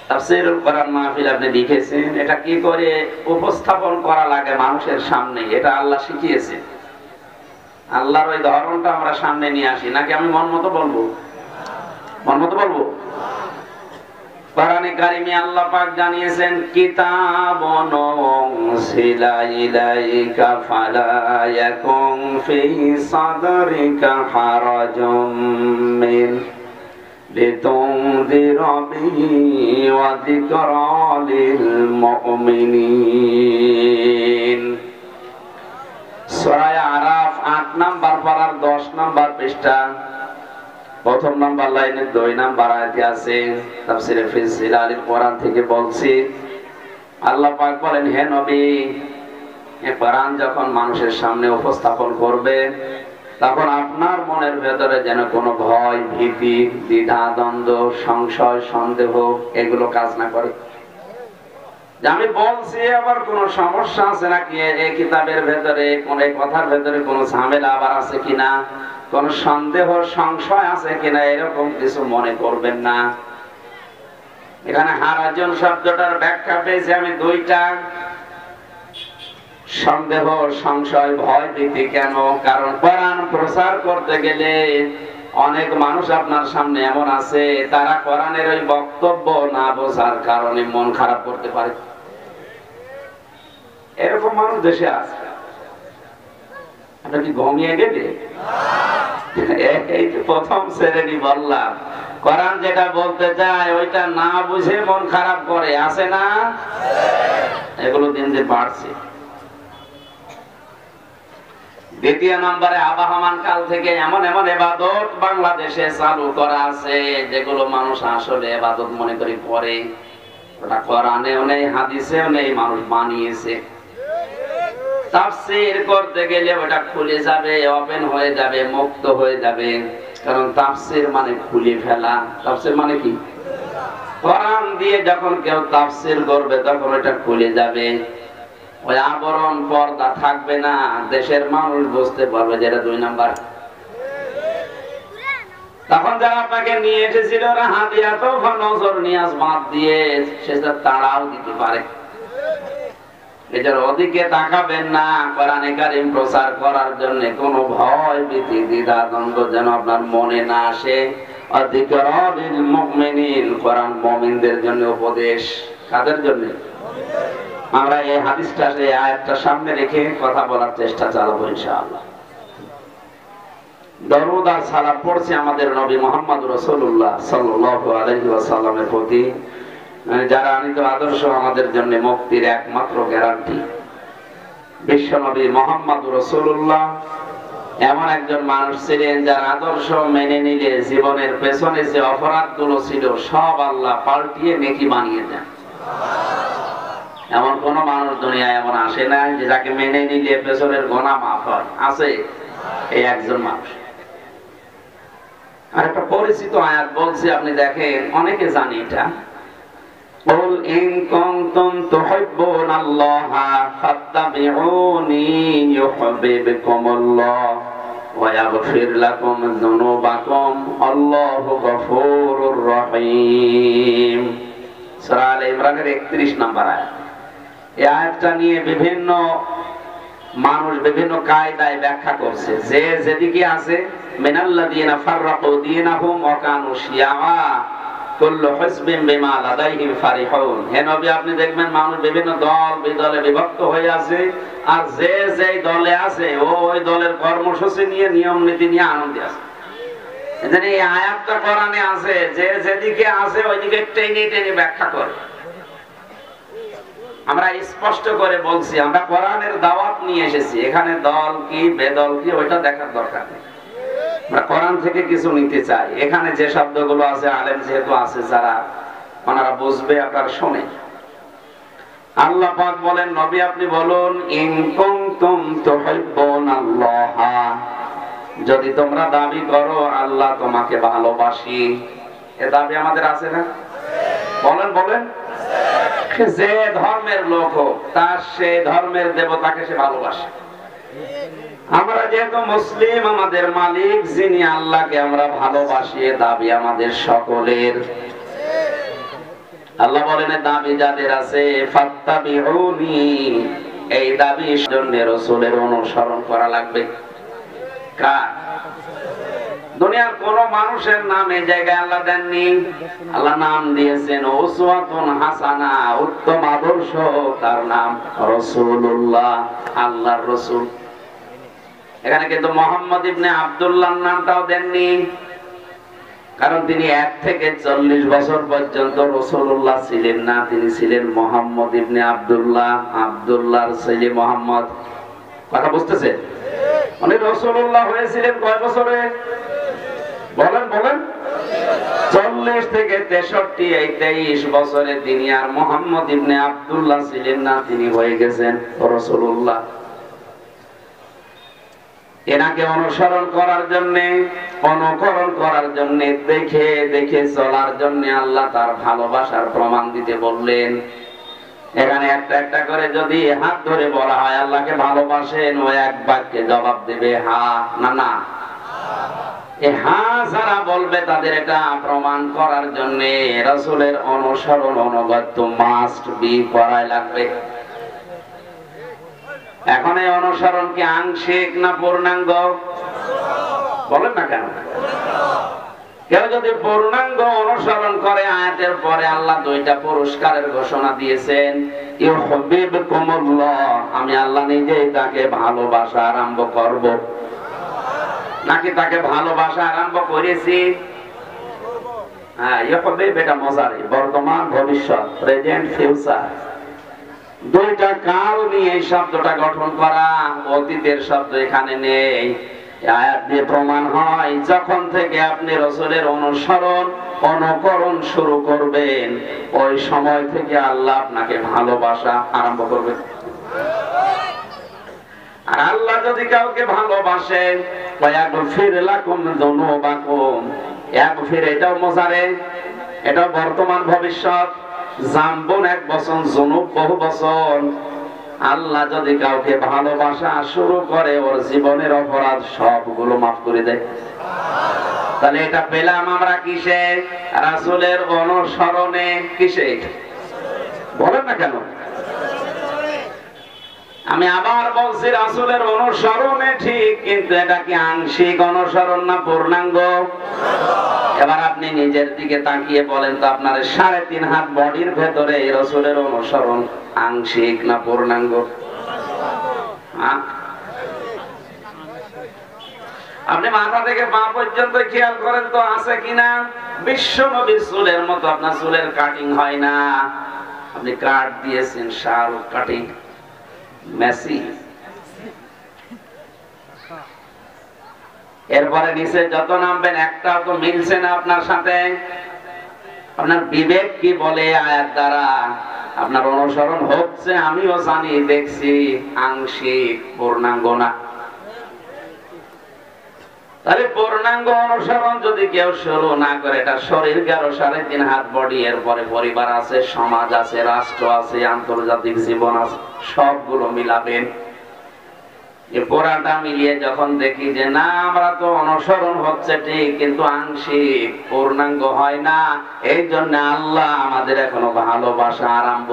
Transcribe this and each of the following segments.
তাফসীরুল কোরআন মাহফিল আপনি লিখেছেন, এটা কি করে উপস্থাপন করা লাগে মানুষের সামনে, এটা আল্লাহ শিখিয়েছে। আল্লাহর ওই ধরনটা আমরা সামনে নিয়ে আসি, নাকি আমি মন মতো বলবো? মন মতো বলবো? কোরআনে কারিমে আল্লাহ পাক জানিয়েছেন, কিতাবুন উনজিলা ইলাইকা ফালা ইয়াকুন ফি সাদরিকা হারাজুম মিন লিতুনযিরা বিহি ওয়া যিকরা লিল মুমিনিন। সূরা আরাফ 8 নাম্বার পারার 10 নাম্বার পৃষ্ঠা, প্রথম নাম্বার লাইনে 2 নাম্বার আয়াতে আছে। তাফসীরে ফি জিলালিল কোরআন থেকে বলছি, আল্লাহ পাক বলেন, হে নবী, এই কোরআন যখন মানুষের সামনে উপস্থাপন করবে, তখন আপনার মনের ভেতরে যেন কোনো ভয়, ভীতি, দ্বিধা, দ্বন্দ্ব, সংশয়, সন্দেহ এগুলো কাজ না করে। যে আমি বলছি আবার কোনো সমস্যা আছে নাকি, এই কিতাবের ভেতরে, কোন এই কথার ভেতরে কোনো ঝামেলা আবার আছে কিনা, কোন সন্দেহ, সংশয় আছে কিনা, এরকম কিছু মনে করবেন না। এখানে হারাজন শব্দটার ব্যাখ্যা পেয়েছি আমি 2টা। সন্দেহ, সংশয়, ভয়, ভীতি কেন? কারণ কোরআন প্রচার করতে গেলে অনেক মানুষ আপনার সামনে এমন আছে, তারা কোরআনের ওই বক্তব্য না বোঝার কারণে মন খারাপ করতে পারে। এরকম মানুষ দেশে আছে। আপনার কি ঘুমিয়ে গেলে? এই যে প্রথম শ্রেণী বললাম, কোরআন যেটা বলতে চায় ওইটা না বুঝে মন খারাপ করে, আছে না? এগুলো দিন দিন বাড়ছে। দ্বিতীয় নম্বরে, আবহমান কাল থেকে এমন এমন ইবাদত বাংলাদেশে চালু করা আছে যেগুলো মানুষ আসলে ইবাদত মনে করে করে। ওটা কোরআনেও নেই, হাদিসেও নেই, মানুষ বানিয়েছে। তাফসীর করতে গেলে ওটা খুলে যাবে, ওপেন হয়ে যাবে, মুক্ত হয়ে যাবে। কারণ তাফসীর মানে খুলে ফেলা। তাফসীর মানে কি? কোরআন দিয়ে যখন কেউ তাফসীর করবে তখন ওটা খুলে যাবে, ওই আবরণ, পর্দা থাকবে না। দেশের মানুষ বুঝতে পারবে যে এটা 2 নাম্বার। তখন যারা আপনাকে নিয়ে এসেছিল ওরা হাদিয়া তো নজর নিয়াজ বাদ দিয়ে সেটা তাড়াও দিতে পারে। এটার ওদিকে তাকাবেন না। কোরআনে কারীম প্রচার করার জন্য কোনো ভয়, ভীতি, দ্বিধা, দ্বন্দ্ব যেন আপনার মনে না আসে। যিকরা লিল মুমিনিন, কোরআন মুমিনদের জন্য উপদেশ। কাদের জন্য? আমরা এই হাদিসটা, এই আয়াতটা সামনে রেখে কথা বলার চেষ্টা চালাবো ইনশাআল্লাহ। দরুদ আর সালাম পড়ছি আমাদের নবী মুহাম্মদ রাসূলুল্লাহ সাল্লাল্লাহু আলাইহি ওয়াসাল্লামের প্রতি, যারা আনিত আদর্শ আমাদের জন্য মুক্তির একমাত্র গ্যারান্টি। বিশ্ব নবী মুহাম্মদ রাসূলুল্লাহ এমন একজন মানুষ ছিলেন যার আদর্শ মেনে নিলে জীবনের পেছনে যে অপরাধগুলো ছিল সব আল্লাহ পাল্টিয়ে নেকি বানিয়ে দেন। এমন কোন মানুষ দুনিয়ায় এমন আসে না যে যাকে মেনে নিলে পেছনের গুনাহ মাফ হয়। আছে? এই একজন মানুষ। আর একটা পরিচিত আয়াত বলছি, আপনি দেখেন, অনেকে জানি এটা। قل إن كنتم تحبون الله فاتبعوني يحببكم الله ويغفر لكم ذنوبكم الله غفور رحيم। সূরা আলে ইমরানের 31 নম্বর আয়াত। এই আয়াতটা নিয়ে বিভিন্ন মানুষ বিভিন্ন কায়দায় ব্যাখ্যা করছে। যে যেদিকে আছে, মিনাল্লাযিনা ফাররাকু দীনাহুম ওয়া কানু শিয়া কুল্লু হিজবিন বিমা লাদাইহিম ফারিহুন। হে নবী, আপনি দেখবেন মানুষ বিভিন্ন দল বিদলে বিভক্ত হয়ে আছে, আর যে যেই দলে আছে ওই দলের কর্মসূচি নিয়ে, নিয়ম নীতি নিয়ে আনন্দে আছে। এজন্য এই আয়াতটা কোরআনে আছে, যে যেদিকে আছে ওইদিকে টেনে টেনে ব্যাখ্যা করে। আমরা স্পষ্ট করে বলছি, আমরা কোরআনের দাওয়াত নিয়ে এসেছি, এখানে দল কি বেদল কি ওইটা দেখার দরকার নেই। আমরা কোরআন থেকে কিছু নিতে চাই। এখানে যে শব্দগুলো আছে, আলেম যেহেতু আছে যারা, ওনারা বুঝবে, আপনারা শুনে। আল্লাহ পাক বলেন, নবী আপনি বলুন, ইন কুনতুম তুহিব্বুনাল্লাহ, যদি তোমরা দাবি করো আল্লাহ তোমাকে ভালোবাসি। এ দাবি আমাদের আছে না? বলেন বলেন। যে ধর্মের লোক হোক, তার সে ধর্মের দেবতাকে সে ভালোবাসে। আমরা যেহেতু মুসলিম, আমাদের মালিক যিনি আল্লাহকে আমরা ভালোবাসি, দাবি আমাদের সকলের। আল্লাহ বলেন দাবি যাদের আছে ফাত্তাবিউনি, এই দাবির জন্য রাসূলের অনুসরণ করা লাগবে। কার? দুনিয়ার কোন মানুষের নাম এই জায়গায় আল্লাহ দেননি। আল্লাহ নাম দিয়েছেন উসওয়াতুন হাসানা, উত্তম আদর্শ, তার নাম রাসূলুল্লাহ, আল্লাহর রাসূল। এখানে কিন্তু মুহাম্মদ ইবনে আব্দুল্লাহর নামটাও দেননি, কারণ তিনি 1 থেকে 40 বছর পর্যন্ত রাসূলুল্লাহ ছিলেন না, তিনি ছিলেন মুহাম্মদ ইবনে আব্দুল্লাহ, আব্দুল্লাহর ছেলে মুহাম্মদ। কথা বুঝতেছেন? উনি রাসূলুল্লাহ হয়েছিলেন কয় বছরে? বলেন বলেন। 40 থেকে 63, এই 23 বছরে তিনি আর মুহাম্মদ ইবনে আব্দুল্লাহ ছিলেন না, তিনি হয়ে গেছেন রাসূলুল্লাহ। এনাকে অনুসরণ করার জন্য, অনুকরণ করার জন্য, দেখে দেখে চলার জন্য আল্লাহ তার ভালোবাসার প্রমাণ দিতে বললেন। এখানে একটা একটা করে যদি হাত ধরে বলা হয় আল্লাহকে ভালোবাসেন, ও এক বাক্যে জবাব দেবে হা না না। এই হা যারা বলবে তাদের এটা প্রমাণ করার জন্য রাসূলের অনুসরণ, অনুগত্য মাস্ট বি করাই লাগবে। এখন এই অনুসরণ কি আংশিক না পূর্ণাঙ্গ? বলেন না কেন? কেউ যদি পূর্ণাঙ্গ অনুসরণ করে, আয়াতের পরে আল্লাহ 2টা পুরস্কারের ঘোষণা দিয়েছেন। ইউহিব্বুকুমুল্লাহ, আমি আল্লাহ নিজেই তাকে ভালোবাসা আরম্ভ করব। নাকি তাকে ভালোবাসা আরম্ভ করেছি? হ্যাঁ, ইউহিব্বু এটা মজারে, বর্তমান ভবিষ্যৎ, প্রেজেন্ট ফিউচার, 2টা কাল নিয়ে এই শব্দটা গঠন করা। অতীতের শব্দ এখানে নেই। আয়াত দিয়ে প্রমাণ হয় যখন থেকে আপনি রাসূলের অনুসরণ, অনুকরণ শুরু করবেন, ওই সময় থেকে আল্লাহ আপনাকে ভালোবাসা আরম্ভ করবে। আর আল্লাহ যদি কাউকে ভালোবাসেন, ওয়াগফির লাকুম যুনুবাকুম, ইয়াগফির এটাও মজারে, এটাও বর্তমান ভবিষ্যৎ, জামবুন 1 বছর, যুনুব বহু বছর। আল্লাহ যদি কাউকে ভালোবাসা শুরু করে, ওর জীবনের অপরাধ সবগুলো মাফ করে দেয়। তাহলে এটা পেলাম আমরা কিসে? রাসূলের অনুসরণে। কিসে? বলেন না কেন? আমি আবার বলছি রাসূলের অনুসরণে ঠিক, কিন্তু এটা কি আংশিক অনুসরণ না পূর্ণাঙ্গ? এবার আপনি নিজের দিকে তাকিয়ে বলেন তো, আপনার 3.5 হাত বডির ভেতরে এই রাসূলের অনুসরণ আংশিক না পূর্ণাঙ্গ? আপনি মাথা থেকে পা পর্যন্ত খেয়াল করেন তো আছে কিনা। বিশ্ব নবীর চুলের মতো আপনার চুলের কাটিং হয় না। আপনি কাট দিয়েছেন শাহরুখ কাটিং, মেসি। এরপরে নিচে যত নামবেন একটাও তো মিলছে না আপনার সাথে। আপনার বিবেক কি বলে আয়াত দ্বারা? আপনার অনুসরণ হচ্ছে, আমিও জানি, দেখছি, আংশিক, পূর্ণাঙ্গ না। তাহলে পূর্ণাঙ্গ অনুসরণ যদি কেউ শুরু না করে, এটা শরীর গেল 3.5 হাত বডি, এরপরে পরিবার আছে, সমাজ আছে, রাষ্ট্র আছে, আন্তর্জাতিক জীবন আছে, সবগুলো মিলাবেন। পুরাটা মিলিয়ে যখন দেখি যে না, আমরা তো অনুসরণ হচ্ছে ঠিক, কিন্তু আংশিক, পূর্ণাঙ্গ হয় না, এই জন্য আল্লাহ আমাদের এখনো ভালোবাসা আরম্ভ।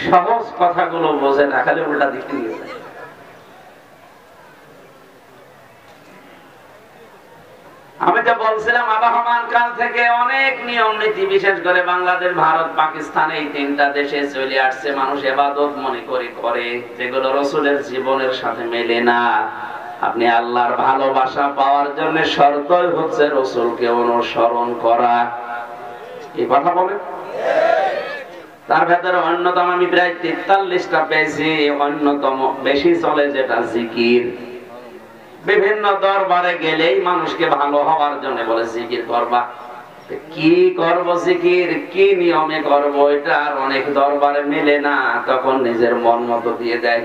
সহজ কথাগুলো বোঝে না, খালি উল্টা দিক থেকে। আমি তো বলছিলাম আবহমান কাল থেকে অনেক নিয়ম নীতি, বিশেষ করে বাংলাদেশ, ভারত, পাকিস্তান, এই 3টা দেশে চলে আসছে। মানুষ ইবাদত মনে করে, যেগুলো রাসূলের জীবনের সাথে মেলে না। আপনি আল্লাহর ভালোবাসা পাওয়ার জন্য শর্তই হচ্ছে রাসূলকে অনুসরণ করা। এই কথা বলেন। তার ভেতরে অন্যতম, আমি প্রায় 43টা পেয়েছি। অন্যতম বেশি চলে যেটা জিকির। বিভিন্ন দরবারে গেলেই মানুষকে ভালো হওয়ার জন্য বলে জিকির করবা। কি করব জিকির, কি নিয়মে করব, এটা আর অনেক দরবারে মেলে না, তখন নিজের মন মতো দিয়ে দেয়।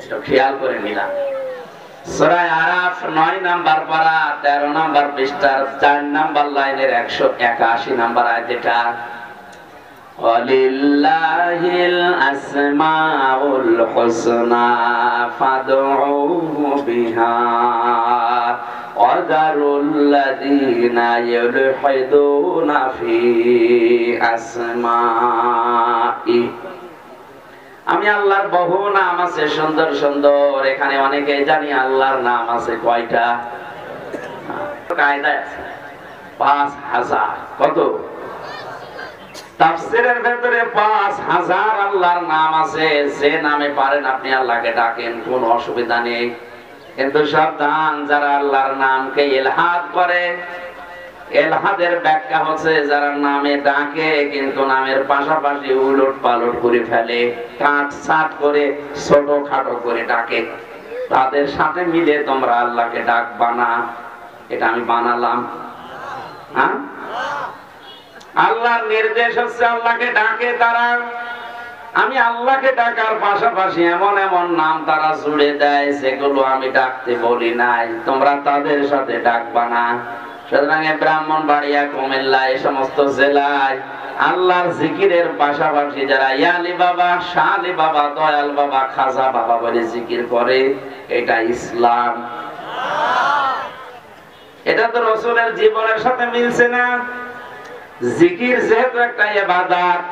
এটা খেয়াল করে নিলাম। সূরা আরাফ 9 নাম্বার পারা 13 নাম্বার পৃষ্ঠার 4 নাম্বার লাইনের 181 নাম্বার আয়াত, এটা ওয়ালিল্লাহিল আসমাউল হুসনা ফাদউহু বিহা ওয়াদারুল্লাযীনা ইউলহিদুনা ফি আসমাই। আমি আল্লাহর বহু নাম আছে সুন্দর সুন্দর, এখানে অনেকে জানি আল্লাহর নাম আছে কয়টা? কায়দায় আছে 5000। কত? তাফসীরের ভেতরে 5000 আল্লাহর নাম আছে। যে নামে পারেন আপনি আল্লাহকে ডাকেন, কোনো অসুবিধা নেই। কিন্তু সাবধান, যারা আল্লাহর নামকে ইলহাদ করে, এলহাদের ব্যাখ্যা হচ্ছে যারা নামে ডাকে কিন্তু নামের পাশাপাশি উলট পালট করে ফেলে, কাট ছাট করে ছোট খাটো করে ডাকে, তাদের সাথে মিলে তোমরা আল্লাহকে ডাকবা না। এটা আমি বানালাম? হ্যাঁ, আল্লাহর নির্দেশ হচ্ছে আল্লাহকে ডাকে তারা। আমি আল্লাহকে ডাকার পাশাপাশি এমন এমন নাম তারা জুড়ে দেয় যেগুলো আমি ডাকতে বলি নাই, তোমরা তাদের সাথে ডাকবা না। সুতরাং ব্রাহ্মণবাড়িয়া, কুমিল্লা, এই সমস্ত জেলায় আল্লাহর জিকিরের পাশাপাশি যারা ইয়ালি বাবা, শাহ আলী বাবা, দয়াল বাবা, খাজা বাবা বলে জিকির করে, এটা ইসলাম? এটা তো রাসূলের জীবনের সাথে মিলছে না। জিকির যেহেতু একটা ইবাদত,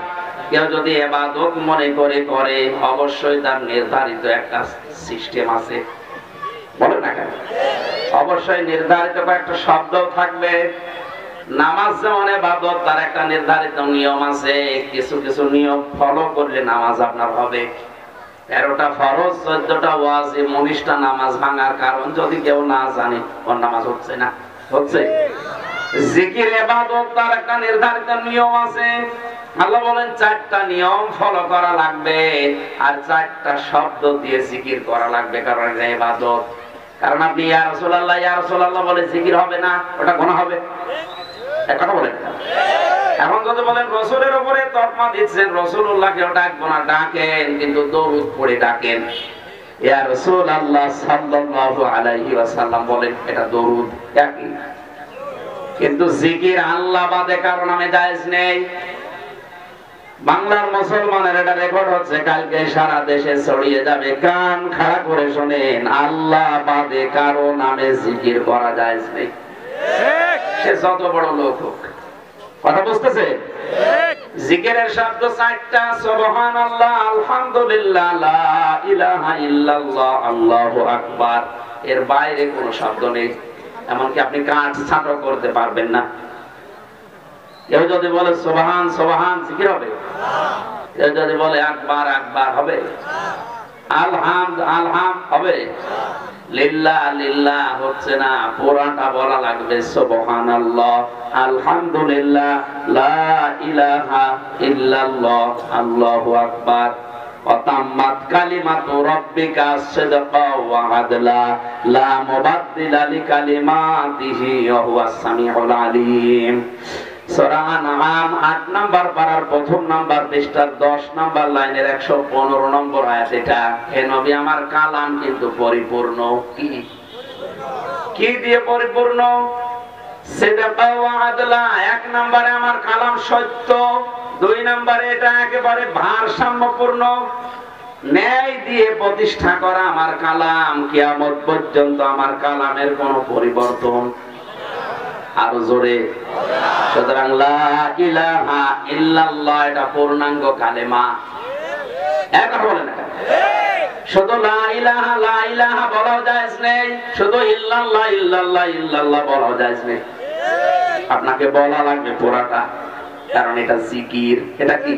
কেউ যদি ইবাদত মনে করে করে, অবশ্যই তার নির্ধারিত একটা সিস্টেম আছে, বলে না কেন? অবশ্যই নির্ধারিত একটা শব্দ থাকবে। নামাজ যেমন ইবাদত, তার একটা নির্ধারিত নিয়ম আছে। কিছু কিছু নিয়ম ফলো করলে নামাজ আপনার হবে। 13টা ফরজ, 14টা ওয়াজিব, 19টা নামাজ ভাঙার কারণ যদি কেউ না জানে, ওর নামাজ হচ্ছে না। হচ্ছে জিকির ইবাদত, তার একটা নির্ধারিত নিয়ম আছে। আল্লাহ বলেন 4টা নিয়ম ফলো করা লাগবে, আর 4টা শব্দ দিয়ে জিকির করা লাগবে, কারণ এটা ইবাদত। কারণ আপনি ইয়া রাসূলুল্লাহ ইয়া রাসূলুল্লাহ বলে জিকির হবে না, ওটা গুনাহ হবে। এক কথা বলেন। এখন যদি বলেন রাসূলের উপরে তকমা দিচ্ছেন, রাসূলুল্লাহকে ডাকবো না, ডাকেন কিন্তু দরুদ পড়ে ডাকেন, ইয়া রাসূলুল্লাহ সাল্লাল্লাহু আলাইহি ওয়াসাল্লাম বলেন, এটা দরুদ একই। কিন্তু জিকির আল্লাহ বাদে কারো নামে জায়েজ নেই। বাংলার মুসলমানের এটা রেকর্ড হচ্ছে, কালকে সারা দেশে ছড়িয়ে যাবে। কান খাড়া করে শোনেন, আল্লাহ বাদে কারো নামে জিকির করা জায়েজ নেই, সে যত বড় লোক হোক। কথা বুঝতেছে? জিকিরের শব্দ 4টা, সুবহানাল্লাহ, আলহামদুলিল্লাহ, লা ইলাহা ইল্লাল্লাহ, আল্লাহু আকবার। এর বাইরে কোনো শব্দ নেই। এমনকি আপনি কাট ছাঁটো করতে পারবেন না। কেউ যদি বলে সুবহান সুবহান, জিকির হবে? কেউ যদি বলে আকবার আকবার, হবে? আলহামদ আলহাম, হবে? লিল্লাহ লিল্লাহ হচ্ছে না, পুরাটা বলা লাগবে সুবহানাল্লাহ, আলহামদুলিল্লাহ, লা ইলাহা ইল্লাল্লাহ, আল্লাহু আকবার। ওয়াতাম্মাত কালিমাতু রাব্বিকা সিদকাও ওয়া আদলা, লা মুবাদদিলা লিকালিমাতিহি ওয়া হুয়াস সামিউল আলিম। সূরা আনআম 8 নাম্বার পারার 1ম নাম্বার পৃষ্ঠার 10 নাম্বার লাইনের 115 নম্বর আয়াত। এটা, হে নবী আমার কালাম কিন্তু পরিপূর্ণ। কি দিয়ে পরিপূর্ণ? সিদকা ওয়া আদলা। 1 নম্বরে আমার কালাম সত্য, 2 নম্বরে এটা একেবারে ভারসাম্যপূর্ণ, ন্যায় দিয়ে প্রতিষ্ঠা করা আমার কালাম। কিয়ামত পর্যন্ত আমার কালামের কোনো পরিবর্তন। আর জোরে, সুতরাং লা ইলাহা ইল্লাল্লাহ এটা পূর্ণাঙ্গ কালেমা। এক বলে না, শুধু লা ইলাহা বলা জায়েজ নেই, শুধু ইল্লাল্লাহ ইল্লাল্লাহ ইল্লাল্লাহ বলা জায়েজ নেই। আপনাকে বলা লাগবে পুরাটা, কারণ এটা জিকির। এটা কি?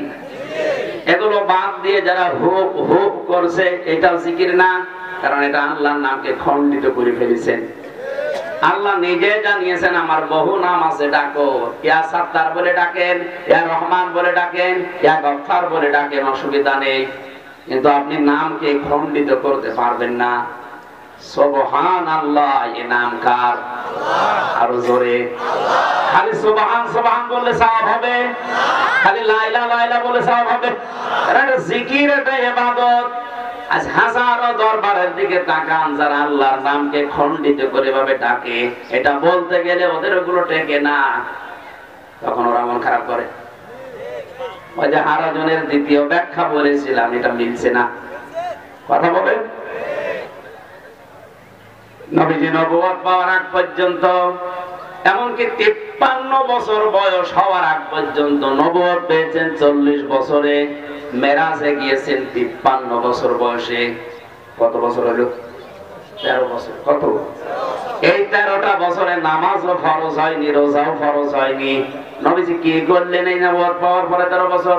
এগুলো বাদ দিয়ে যারা হুক হুক করছে, এটা জিকির না, কারণ এটা আল্লাহর নামকে খণ্ডিত করে ফেলেছেন। আল্লাহ নিজে জানিয়েছেন আমার বহু নাম আছে, ডাকো। ইয়া সাত্তার বলে ডাকেন, ইয়া রহমান বলে ডাকেন, ইয়া গফফার বলে ডাকেন, অসুবিধা নেই। কিন্তু আপনি নামকে খণ্ডিত করতে পারবেন না। সুবহানাল্লাহ, এই নাম কার? আরো জোরে। খালি সুবহান সুবহান বললে সওয়াব হবে? খালি লা ইলাহা লা ইলাহা বললে সওয়াব হবে? এটা জিকির, এটা ইবাদত। আজ হাজারো দরবারের দিকে তাকান, যারা আল্লাহর নামকে খণ্ডিত করে ভাবে ডাকে, এটা বলতে গেলে ওদের ওগুলো টেকে না, তখন ওরা মন খারাপ করে। ওই যে হারাজনের দ্বিতীয় ব্যাখ্যা বলেছিলাম, এটা মিলছে না। কথা বলেন। নবীজি নবুয়ত পাওয়ার আগ পর্যন্ত, এমনকি 53 বছর বয়স হওয়ার আগ পর্যন্ত, নবুয়ত পেয়েছেন 40 বছরে, মেরাজে গিয়েছেন 53 বছর বয়সে। কত বছর হলো? 13 বছর। কত? এই 13টা বছরে নামাজও ফরজ হয়নি, রোজাও ফরজ হয়নি। নবীজি কি করলেন এই নবুয়ত পাওয়ার পরে 13 বছর?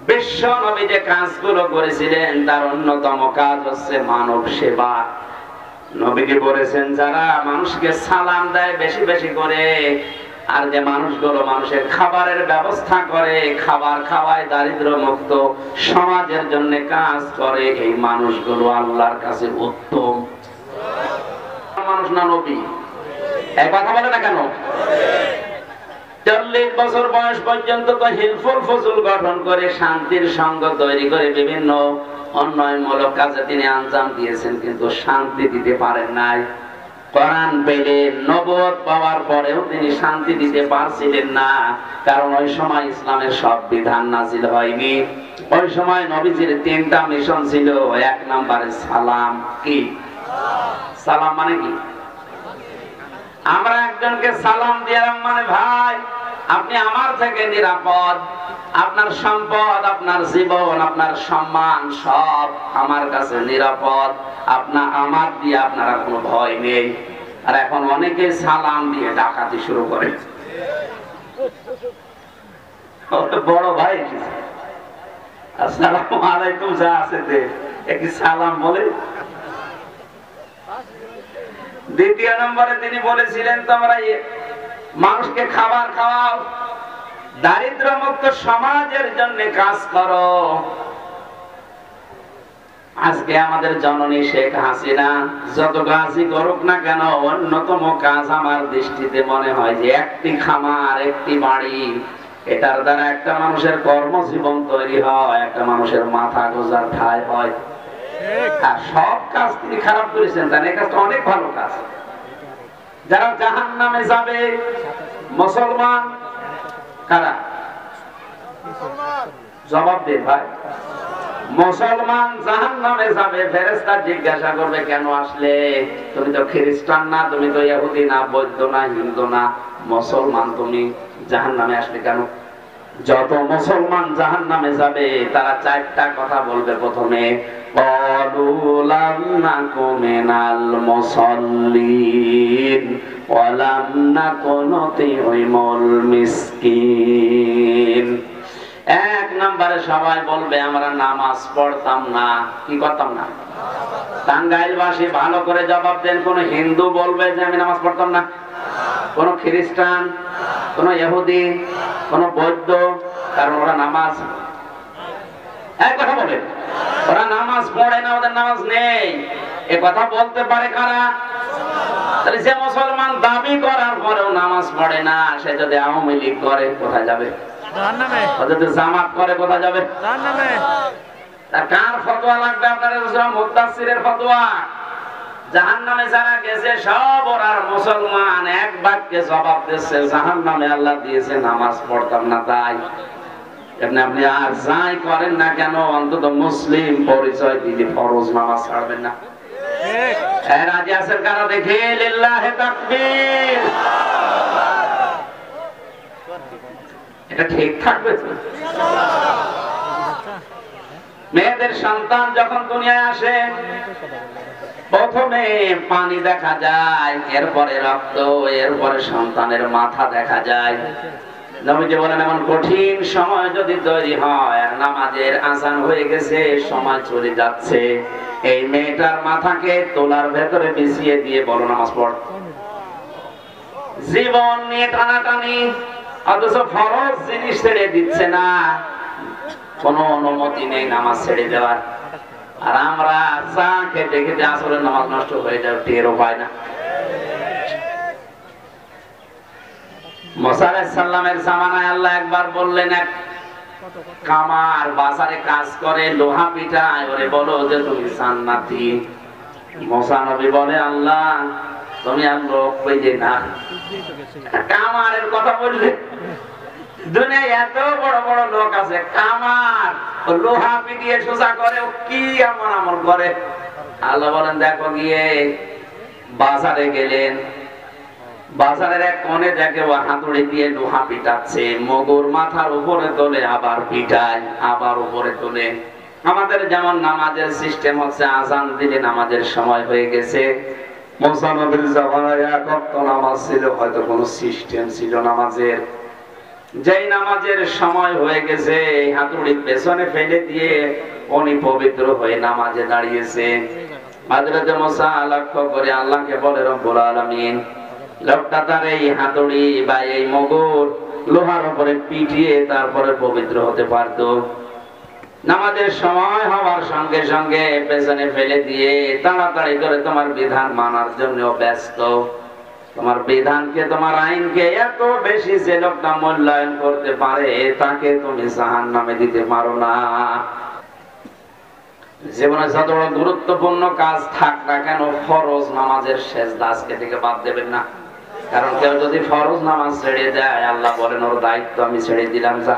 বিশ্ব নবী যে কাজগুলো করেছিলেন তার অন্যতম কাজ হচ্ছে মানব সেবা। নবীজি বলেছেন, যারা মানুষকে সালাম দেয় বেশি বেশি করে, আর যে মানুষগুলো মানুষের খাবারের ব্যবস্থা করে, খাবার খাওয়ায়, দারিদ্র মুক্ত সমাজের জন্য কাজ করে, এই মানুষগুলো আল্লাহর কাছে উত্তম মানুষ না নবী? এই কথা বলে না কেন? 40 বছর বয়স পর্যন্ত তো হিলফুল ফজল গঠন করে, শান্তির সঙ্গ তৈরি করে বিভিন্ন উন্নয়নমূলক কাজে তিনি আঞ্জাম দিয়েছেন, কিন্তু শান্তি দিতে পারেন নাই। কোরআন পেলেন, নবুয়ত পাওয়ার পরেও তিনি শান্তি দিতে পারছিলেন না, কারণ ওই সময় ইসলামের সব বিধান নাজিল হয়নি। ওই সময় নবীজির 3টা মিশন ছিল। 1 নম্বরে সালাম। কি সালাম মানে? কি আমরা একজনকে সালাম দিলাম মানে, ভাই আপনি আমার থেকে নিরাপদ, আপনার সম্পদ, আপনার জীবন, আপনার সম্মান সব আমার কাছে নিরাপদ, আমার দিয়ে আপনারা কোনো ভয় নেই। আর এখন অনেকে সালাম দিয়ে ডাকাতি শুরু করে। বড় ভাই আসসালামু আলাইকুম যা আছে দে, একই সালাম বলে। দ্বিতীয় নম্বরে তিনি বলেছিলেন, তোমরা মানুষকে খাবার খাওয়াও, দারিদ্র মুক্ত সমাজের জন্য কাজ করো। আজকে আমাদের জননী শেখ হাসিনা যত কাজই করুক না কেন, অন্যতম কাজ আমার দৃষ্টিতে মনে হয় যে একটি খামার, একটি বাড়ি, এটার দ্বারা একটা মানুষের কর্মজীবন তৈরি হয়, একটা মানুষের মাথা গোজার ঠাঁই হয়। আর সব কাজ তিনি খারাপ করেছেন, তাই এই কাজটা অনেক ভালো কাজ। যারা জাহান্নামে যাবে মুসলমান কারা? জবাব দেন ভাই। মুসলমান জাহান্নামে যাবে, ফেরেশতা জিজ্ঞাসা করবে কেন আসলে? তুমি তো খ্রিস্টান না, তুমি তো ইহুদি না, বৌদ্ধ না, হিন্দু না, মুসলমান, তুমি জাহান্নামে আসলে কেন? যত মুসলমান জাহান্নামে যাবে তারা 4টা কথা বলবে। প্রথমে ক্বালু লাম নাকু মিনাল মুসাল্লিন ওয়া লাম নাকু নুতি'মুল মিসকিন। 1 নম্বরে সবাই বলবে আমরা নামাজ পড়তাম না। কি করতাম না? টাঙ্গাইলবাসী ভালো করে জবাব দেন। কোন হিন্দু বলবে যে আমি নামাজ পড়তাম না? কোন খ্রিস্টান, কোন ইহুদি, কোন বৌদ্ধ? কারণ ওরা নামাজ, এক কথা বলে, ওরা নামাজ পড়ে না, ওদের নামাজ নেই। এ কথা বলতে পারে কারা? তাহলে যে মুসলমান দাবি করার পরেও নামাজ পড়ে না, সে যদি আওয়ামী লীগ করে কোথায় যাবে? জাহান্নামে। যদি জামাত করে কোথায় যাবে? জাহান্নামে। তা কার ফতোয়া লাগবে আপনাদের? মুদাসসিরের ফতোয়া। জাহান্নামে যারা গেছে সব ওরা মুসলমান, এক বাক্যে জবাব দিচ্ছে জাহান্নামে আল্লাহ দিয়েছে নামাজ পড়তাম না তাই। আপনি আর যাই করেন না কেন, অন্তত মুসলিম পরিচয় দিলে ফরজ নামাজ ছাড়বেন না। রাজি আছেন কারা? দেখে লিল্লাহি তাকবীর। এটা ঠিক থাকবে তো? মেয়েদের সন্তান যখন দুনিয়ায় আসে, প্রথমে পানি দেখা যায়, এরপরে রক্ত, এরপরে সন্তানের মাথা দেখা যায়। নবীজি বলেন এমন কঠিন সময় যদি তৈরি হয়, আর নামাজের আযান হয়ে গেছে, সময় চলে যাচ্ছে, এই মেয়েটার মাথাকে তোলার ভেতরে বিছিয়ে দিয়ে বলো নামাজ পড়। জীবন নিয়ে টানাটানি, অথচ ফরজ জিনিস ছেড়ে দিচ্ছে না, কোন অনুমতি নেই নামাজ ছেড়ে দেওয়ার। আর আমরা চা খেতে খেতে আসলে নামাজ নষ্ট হয়ে যাবে, টেরও পায় না। মুসা আলাইহিস সালামের জামানায় আল্লাহ একবার বললেন, এক কামার বাজারে কাজ করে, লোহা পিটায়, ওরে বলো যে তুমি জান্নাতি। মুসা নবী বলে, আল্লাহ তুমি আর লোক পেয়ে না, কামারের কথা বললে? দুনিয়ায় এত বড় বড় লোক আছে, কামার লোহা পিটিয়ে সোজা করে, ও কি এমন আমল করে? আল্লাহ বলেন দেখো গিয়ে বাজারে গেলেন, বাজারের এক কোণে দেখে ও হাতুড়ি দিয়ে লোহা পিটাচ্ছে, মগুর মাথার উপরে তোলে আবার পিটায়, আবার উপরে তোলে। আমাদের যেমন নামাজের সিস্টেম হচ্ছে আজান দিলে নামাজের সময় হয়ে গেছে, মুসা নবীর জামানায় এক ওয়াক্ত নামাজ ছিল, হয়তো কোনো সিস্টেম ছিল নামাজের। যেই নামাজের সময় হয়ে গেছে হাতুড়ি পেছনে ফেলে দিয়ে উনি পবিত্র হয়ে নামাজে দাঁড়িয়েছে। হযরত মুসা লক্ষ্য করে আল্লাহকে বলে রব্বুল আলামিন, লোকটা তার এই হাতুড়ি বা এই মগুর লোহার উপরে পিটিয়ে তারপরে পবিত্র হতে পারতো, নামাজের সময় হওয়ার সঙ্গে সঙ্গে পেছনে ফেলে দিয়ে তাড়াতাড়ি করে তোমার বিধান মানার জন্য ব্যস্ত। তোমার বিধানকে, তোমার আইনকে এত বেশি যে লোকটা মূল্যায়ন করতে পারে তাকে তুমি জাহান্নামে দিতে পারো না। জীবনে যত বড় গুরুত্বপূর্ণ কাজ থাক না কেন, ফরজ নামাজের সেজদা আজকে থেকে বাদ দেবেন না। কারণ কেউ যদি ফরজ নামাজ ছেড়ে দেয়, আল্লাহ বলেন ওর দায়িত্ব আমি ছেড়ে দিলাম, যা।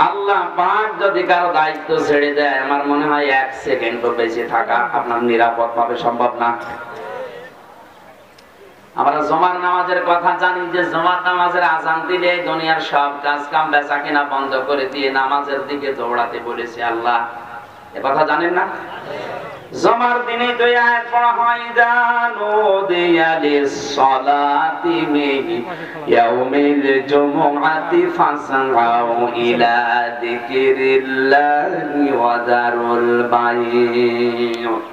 আল্লাহ পাক যদি কারো দায়িত্ব ছেড়ে দেয়, আমার মনে হয় এক সেকেন্ডও বেঁচে থাকা আপনার নিরাপদ ভাবে সম্ভব না। আমরা জুমার নামাজের কথা জানি যে জুমার নামাজের আযান দিলে দুনিয়ার সব কাজ কাম বেচা কিনা বন্ধ করে দিয়ে নামাজের দিকে দৌড়াতে বলেছে আল্লাহ, এ কথা জানেন না? জুমার দিনে দুই আয়াত পড়া হয়, জানো দিয়ালিস সালাতি মিন ইয়াউমিল জুমআতি ফাসআউ ইলা যিকরিল্লাহি ওয়া দারুল বাই'।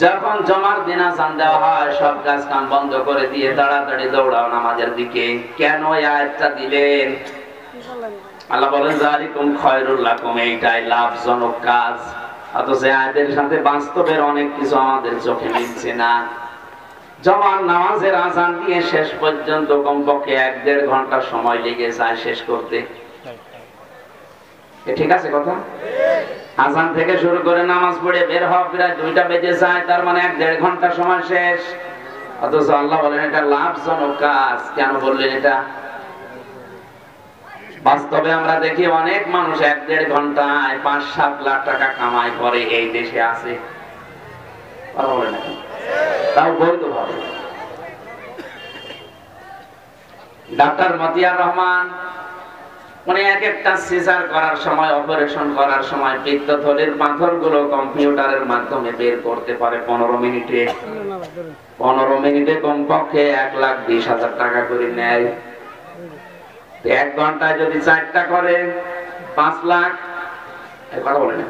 যখন জুমার দিন আযান দেওয়া হয় সব কাজ কাম বন্ধ করে দিয়ে তাড়াতাড়ি দৌড়াও নামাজের দিকে। কেন এই আয়াতটা দিলেন? আল্লাহ বলেন যালিকুম খায়রুল লাকুম, এইটাই লাভজনক কাজ। অথচ আয়াতের সাথে বাস্তবের অনেক কিছু আমাদের চোখে মিলছে না। জুমার নামাজের আযান দিয়ে শেষ পর্যন্ত কমপক্ষে 1-1.5 ঘন্টা সময় লেগে যায় শেষ করতে। ঠিক আছে কথা? আযান থেকে শুরু করে নামাজ পড়ে বের হওয়া প্রায় 2টা বেজে যায়, তার মানে 1-1.5 ঘন্টা সময় শেষ। অথচ আল্লাহ বলেন এটা লাভজনক কাজ। কেন বললেন এটা? বাস্তবে আমরা দেখি অনেক মানুষ 1-1.5 ঘন্টায় 5-7 লাখ টাকা কামাই করে এই দেশে আছে, তাও বৈধ ভাবে। ডাক্তার মতিয়ার রহমান উনি এক একটা সিজার করার সময়, অপারেশন করার সময় পিত্তথলির পাথরগুলো কম্পিউটারের মাধ্যমে বের করতে পারে 15 মিনিটে। 15 মিনিটে কমপক্ষে 1,20,000 টাকা করে নেয়। 1 ঘন্টায় যদি 4টা করে 5 লাখ। কথা বলেন,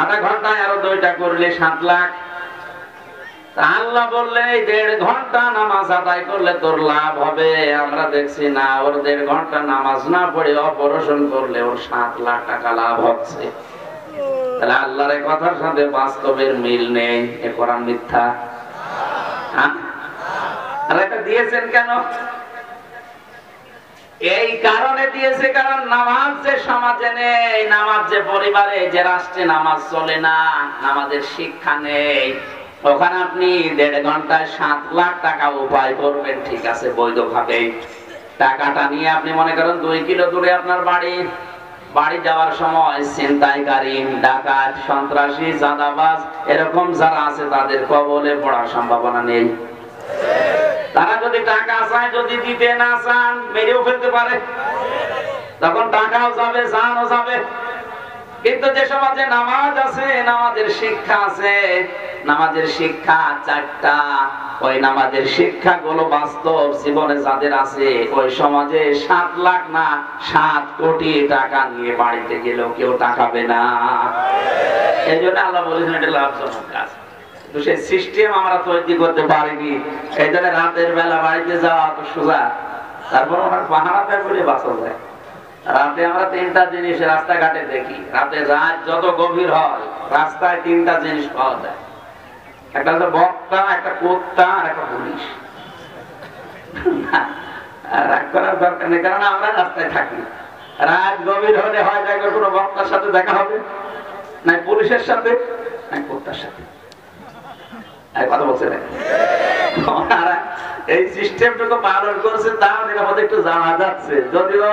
আধা ঘন্টায় আরো 2টা করলে 7 লাখ। আল্লাহ বললে 1.5 ঘন্টা নামাজ আদায় করলে তোর লাভ হবে। আমরা দেখছি না, ওর 1.5 ঘন্টা নামাজ না পড়ে অপারেশন করলে ওর 7 লাখ টাকা লাভ হচ্ছে। তাহলে আল্লাহর এই কথার সাথে বাস্তবের মিল নেই, এ কোরআন মিথ্যা। আর এটা দিয়েছেন কেন? এই কারণে দিয়েছে, কারণ নামাজ যে সমাজে নেই, নামাজ যে পরিবারে, যে রাষ্ট্রে নামাজ চলে না, নামাজের শিক্ষা নেই, ওখানে আপনি 1.5 ঘন্টায় 7 লাখ টাকা উপায় করবেন, ঠিক আছে, বৈধভাবে। টাকাটা নিয়ে আপনি মনে করেন 2 কিলো দূরে আপনার বাড়ি যাওয়ার সময় ছিনতাইকারী, ডাকাত, সন্ত্রাসী, চাঁদাবাজ এরকম যারা আছে তাদের কবলে পড়ার সম্ভাবনা নেই। তারা যদি টাকা চায়, যদি দিতে না চান মেরেও ফেলতে পারে, তখন টাকাও যাবে, জানও যাবে। কিন্তু যে সমাজে নামাজ আছে, নামাজের শিক্ষা আছে, নামাজের শিক্ষা 4টা, ওই নামাজের শিক্ষাগুলো বাস্তব জীবনে যাদের আছে, ওই সমাজে 7 লাখ না 7 কোটি টাকা নিয়ে বাড়িতে গেলেও কেউ টাকাবে না। এই জন্য আল্লাহ বলেছেন এটা লাভজনক কাজ। তো সেই সিস্টেম আমরা তৈরি করতে পারিনি, এই জন্য রাতের বেলা বাড়িতে যাওয়া তো সোজা, তারপর ওনার পাহারাতে করে বাঁচা যায়। রাতে আমরা 3টা জিনিস রাস্তাঘাটে দেখি, রাতে রাত যত গভীর হয় রাস্তায় 3টা জিনিস পাওয়া যায়। একটা হচ্ছে বক্তা, একটা কুত্তা, আর একটা পুলিশ। রাগ করার দরকার নেই, কারণ আমরা রাস্তায় থাকি। রাত গভীর হলে হয় যায় কোনো বক্তার সাথে দেখা হবে, না পুলিশের সাথে, না কুত্তার সাথে। কথা বলছে না, এই সিস্টেমটুকু পালন করছে, তাও নিরাপদে একটু জানা যাচ্ছে। যদিও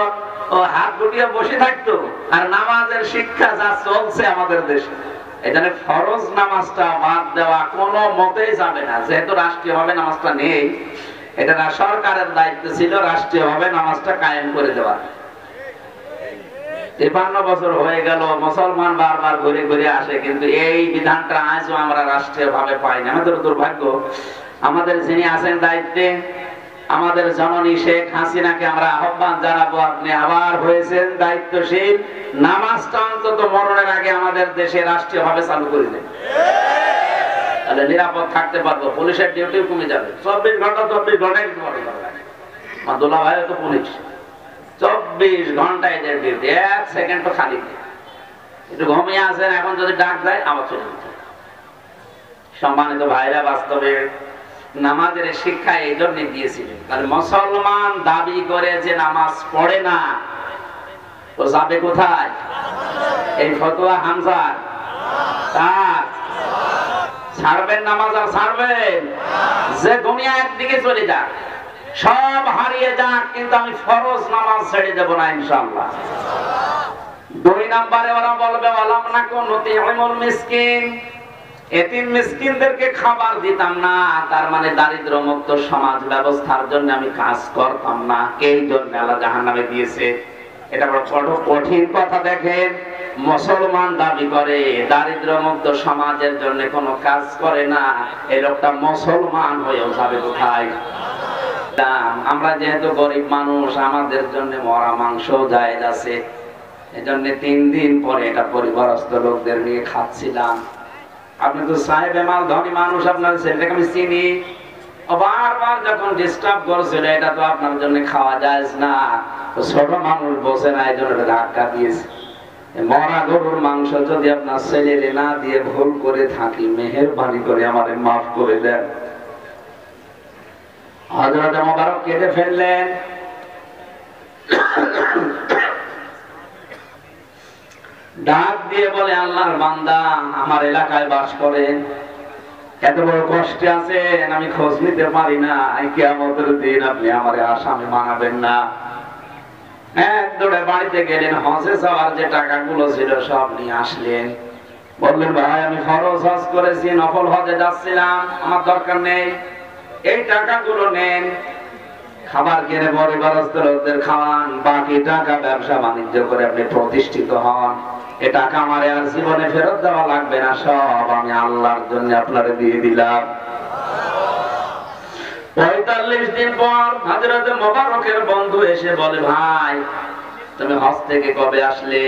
ও হাত গুটিয়ে বসে থাকতো, আর নামাজের শিক্ষা যা চলছে আমাদের দেশে, এখানে ফরজ নামাজটা বাদ দেওয়া কোনো মতেই যাবে না, যেহেতু রাষ্ট্রীয়ভাবে নামাজটা নেই। এটা সরকারের দায়িত্ব ছিল রাষ্ট্রীয়ভাবে নামাজটা কায়েম করে দেওয়া। 53 বছর হয়ে গেল, মুসলমান বারবার ঘুরে ঘুরে আসে, কিন্তু এই বিধানটা আজও আমরা রাষ্ট্রীয়ভাবে পাই না। আমাদের দুর্ভাগ্য। আমাদের যিনি আছেন দায়িত্বে, আমাদের জননী শেখ হাসিনাকে আমরা আহ্বান জানাবো, আপনি আবার হয়েছেন দায়িত্বশীল, নামাজটা অন্তত মরণের আগে আমাদের দেশে রাষ্ট্রীয়ভাবে চালু করে দেন, তাহলে নিরাপদ থাকতে পারবো। পুলিশের ডিউটি কমে যাবে। 24 ঘন্টা 24 ঘন্টায় মাদুল্লাহ ভাই তো পুলিশ, 24 ঘন্টা এদের ডিউটি, 1 সেকেন্ড তো খালি নেই। একটু ঘুমিয়ে আছেন, এখন যদি ডাক দেয় আবার চলে যেতে। সম্মানিত ভাইরা, বাস্তবে নামাজের শিক্ষা এই জন্য দিয়েছিলেন, কারণ মুসলমান দাবি করে যে নামাজ পড়ে না, ও যাবে কোথায়? এই ফতোয়া হামজার তার ছাড়বেন নামাজ, আর ছাড়বেন যে দুনিয়া একদিকে চলে যাক, সব হারিয়ে যাক, কিন্তু আমি ফরজ নামাজ ছেড়ে দেব না ইনশাআল্লাহ। 2 নম্বরে ওরা বলবে ওয়ালাম নাকুন নুতিউল মিসকিন, এতিম মিসকিনদেরকে খাবার দিতাম না, তার মানে দারিদ্র মুক্ত সমাজ ব্যবস্থার জন্য আমি কাজ করতাম না, এই জন্য আল্লাহ জাহান্নামে দিয়েছে। এটা বড় কঠিন কথা। দেখেন, মুসলমান দাবি করে দারিদ্র মুক্ত সমাজের জন্য কোনো কাজ করে না, এই লোকটা মুসলমান হয়েও যাবে কোথায়? আমরা যেহেতু গরিব মানুষ, আমাদের জন্য মরা মাংস জায়েজ আছে, এজন্য 3 দিন পরে এটা পরিবারস্থ লোকদের নিয়ে খাচ্ছিলাম। আপনি তো সাহেব মাল ধনী মানুষ, আপনার ছেলেটাকে আমি চিনি, বারবার যখন ডিস্টার্ব করছিল, এটা তো আপনার জন্য খাওয়া যায় না, ছোট মানুষ বসে না, এই জন্য ধাক্কা দিয়েছে। মরা গরুর মাংস যদি আপনার ছেলে না দিয়ে ভুল করে থাকি, মেহেরবানি করে আমারে মাফ করে দেন। হযরত মোবারক কেঁদে ফেললেন। ডাক দিয়ে বলে, আল্লাহর বান্দা, আমার এলাকায় বাস করেন, এত বড় কষ্টে আছেন, আমি খোঁজ নিতে পারি না, কিয়ামতের দিন আপনি আমারে আসামি বানাবেন না। এক দৌড়ে বাড়িতে গেলেন, হজে যাওয়ার যে টাকাগুলো ছিল সব নিয়ে আসলেন। বললেন, ভাই আমি ফরজ হজ করেছি, নফল হজে যাচ্ছিলাম, আমার দরকার নেই, এই টাকাগুলো নেন, খাবার কিনে পরিবারস্থ লোকদের খাওয়ান, বাকি টাকা ব্যবসা বাণিজ্য করে আপনি প্রতিষ্ঠিত হন, এ টাকা আমার আর জীবনে ফেরত দেওয়া লাগবে না, সব আমি আল্লাহর জন্য আপনারে দিয়ে দিলাম। 45 দিন পর হযরত মোবারকের বন্ধু এসে বলে, ভাই তুমি হজ থেকে কবে আসলে?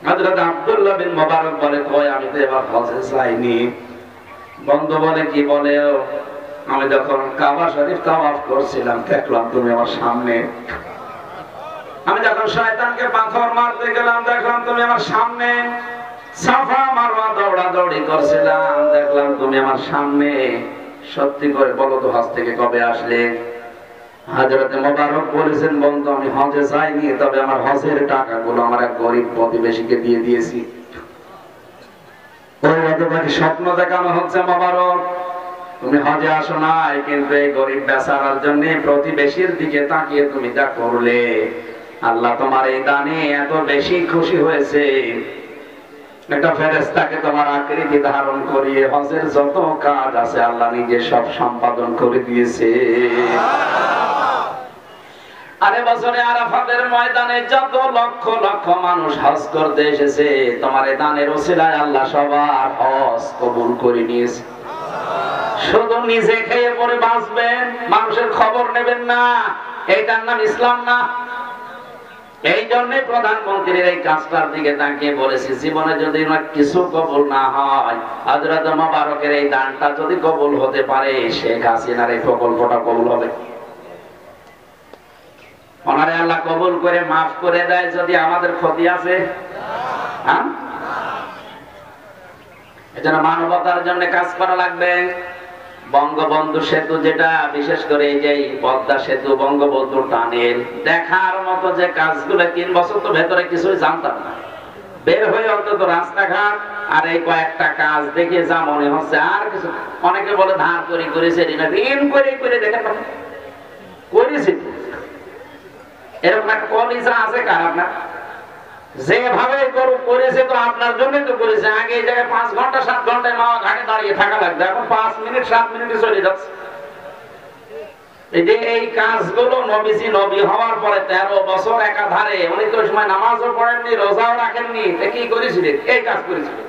হযরত আব্দুল্লাহ বিন মোবারক বলে, কই আমি তো এবার হজে যাইনি। বন্ধু বলে, কি বলে? আমি যখন কাবা শরীফ তাওয়াফ করছিলাম, দেখলাম তুমি আমার সামনে। আমি যখন শয়তানকে পাথর মারতে গেলাম, দেখলাম তুমি আমার সামনে। সাফা মারওয়া দৌড়াদৌড়ি করছিলাম, দেখলাম তুমি আমার সামনে। সত্যি করে বলো তো, হজ থেকে কবে আসলে? হযরত মোবারক বলেছেন, বন্ধু আমি হজে যাইনি, তবে আমার হজের টাকাগুলো আমার এক গরিব প্রতিবেশীকে দিয়ে দিয়েছি। ওই অতবাকি স্বপ্ন দেখানো হচ্ছে, মোবারক তুমি হজে আসো নাই, কিন্তু এই গরিব বেচারার জন্য প্রতিবেশীর দিকে তাকিয়ে তুমি যা করলে, আল্লাহ তোমার এই দানে এত বেশি খুশি হয়েছে, একটা ফেরেশতাকে তোমার আকৃতি ধারণ করিয়ে হজের যত কাজ আছে আল্লাহ নিজে সব সম্পাদন করে দিয়েছে। আরে বছরে আরাফাতের ময়দানে যত লক্ষ লক্ষ মানুষ হজ করতে এসেছে, তোমার এই দানের ওসিলায় আল্লাহ সবার হজ কবুল করে নিয়েছে। শুধু নিজে খেয়ে পরে বাঁচবেন, মানুষের খবর নেবেন না, এইটার নাম ইসলাম না। এই জন্য প্রধানমন্ত্রীর এই কাজটার দিকে তাকিয়ে বলেছি, জীবনে যদি কিছু কবুল না হয়, হযরত মোবারকের এই দানটা যদি কবুল হতে পারে, শেখ হাসিনার এই প্রকল্পটা কবুল হবে। ওনারে আল্লাহ কবুল করে মাফ করে দেয় যদি আমাদের ক্ষতি আছে। হ্যাঁ, এজন্য মানবতার জন্য কাজ করা লাগবে। বঙ্গবন্ধু সেতু, যেটা বিশেষ করে এই যে পদ্মা সেতু, বঙ্গবন্ধু টানেল, দেখার মতো যে কাজগুলো, 3 বছর তো ভেতরে কিছুই জানতাম না, বের হয়ে অন্তত রাস্তাঘাট আর এই কয়েকটা কাজ দেখে যা মনে হচ্ছে, আর কিছু। অনেকে বলে ধার করে করেছে, ঋণ করে করে দেখেন করেছি, এরকম একটা কলিজা আছে কার আপনার? যেভাবে করেছে তো আপনার জন্যই তো করেছে। আগে এই জায়গায় 5 ঘন্টা 7 ঘন্টায় মাওয়া ঘাটে দাঁড়িয়ে থাকা লাগতো, এখন 5 মিনিট 7 মিনিটে চলে যাচ্ছে। এই কাজগুলো নবীজি নবী হওয়ার পরে 13 বছর একাধারে, উনি তো ওই সময় নামাজও পড়েননি, রোজাও রাখেননি, কি করেছিলেন? এই কাজ করেছিলেন।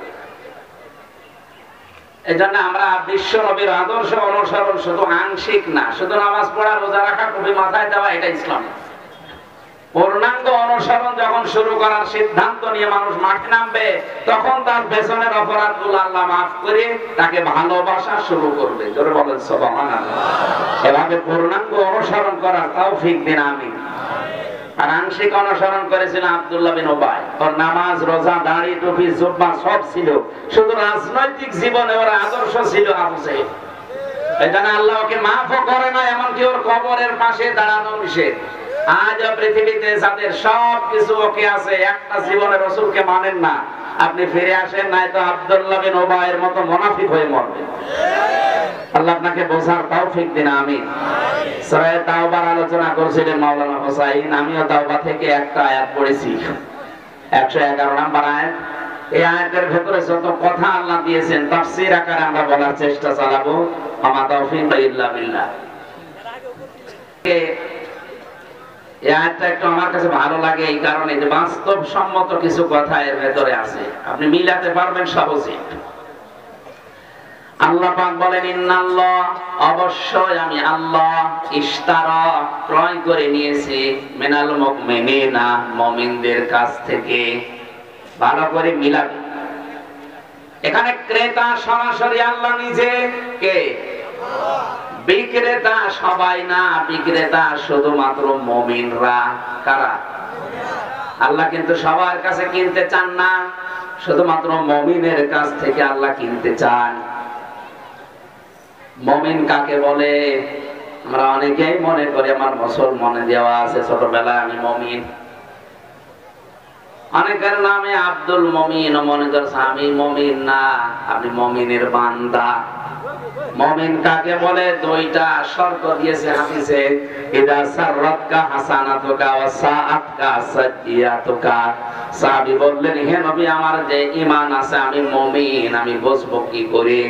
এই জন্য আমরা বিশ্ব নবীর আদর্শ অনুসরণ শুধু আংশিক না, শুধু নামাজ পড়া রোজা রাখা টুপি মাথায় দেওয়া এটা ইসলাম। পূর্ণাঙ্গ অনুসরণ যখন শুরু করার সিদ্ধান্ত নিয়ে মানুষ মাঠে নামবে, তখন তার পেছনের অপরাধগুলো আল্লাহ মাফ করে তাকে ভালোবাসা শুরু করবে। জোরে বলেন সুবহানাল্লাহ। এভাবে পূর্ণাঙ্গ অনুসরণ করার তৌফিক দিন আমিন। আর আংশিক অনুসরণ করেছিল আব্দুল্লাহ বিন উবাই। ওর নামাজ রোজা দাড়ি টুপি জুব্বা সব ছিল, শুধু রাজনৈতিক জীবনে ওর আদর্শ ছিল আবু জাহেল। এই জন্য আল্লাহ ওকে মাফও করে না, এমনকি ওর কবরের পাশে দাঁড়ানো নিষেধ। আজ পৃথিবীতে যাদের সব কিছু ওকে আছে, একটা জীবনে রাসূলকে মানেন না, আপনি ফিরে আসেন, নাই তো আব্দুল্লাহ বিন উবাইয়ের মতো মুনাফিক হয়ে মরবেন। আল্লাহ আপনাকে বোঝার তৌফিক দিন আমিন। সূরা তাওবার আলোচনা করেছিলেন মাওলানা হোসাইন, আমিও তাওবা থেকে একটা আয়াত পড়েছি, 111 নম্বর আয়াত। এই আয়াতের ভেতরে যত কথা আল্লাহ দিয়েছেন তাফসীর আকারে আমরা বলার চেষ্টা চালাবো। আমা তাওফীক ইল্লা বিল্লাহ। এই আয়াতটা একটু আমার কাছে ভালো লাগে এই কারণে যে বাস্তবসম্মত কিছু কথা এর ভেতরে আছে, আপনি মিলাতে পারবেন সহজে। আল্লাহ পাক বলেন, ইন্নাল্লাহ, অবশ্যই আমি আল্লাহ, ইশতারা, ক্রয় করে নিয়েছি, মিনাল মুমিনিনা, মুমিনদের কাছ থেকে। ভালো করে মিলাবে। এখানে ক্রেতা সরাসরি আল্লাহ নিজে, কে? বিক্রেতা সবাই না, বিক্রেতা শুধুমাত্র মুমিনরা। কারা? আল্লাহ কিন্তু সবার কাছে কিনতে চান না, শুধুমাত্র মুমিনের কাছ থেকে আল্লাহ কিনতে চান। মুমিন কাকে বলে? আমরা অনেকেই মনে করি আমার মুসলমানে দেওয়া আছে ছোটবেলায় আমি মুমিন। অনেকের নামে আব্দুল মুমিন, মনে করছে আমি মুমিন না, আপনি মুমিনের বান্দা। মুমিন কাকে বলে? দুইটা শর্ত দিয়েছে হাদিসে, ইদা সাররাতকা হাসানাতুকা ওয়া সাআতকা সাইয়্যাতুকা। সাহাবী বললেন, হে নবী, আমার যে ঈমান আছে, আমি মুমিন, আমি বুঝবো কি করে?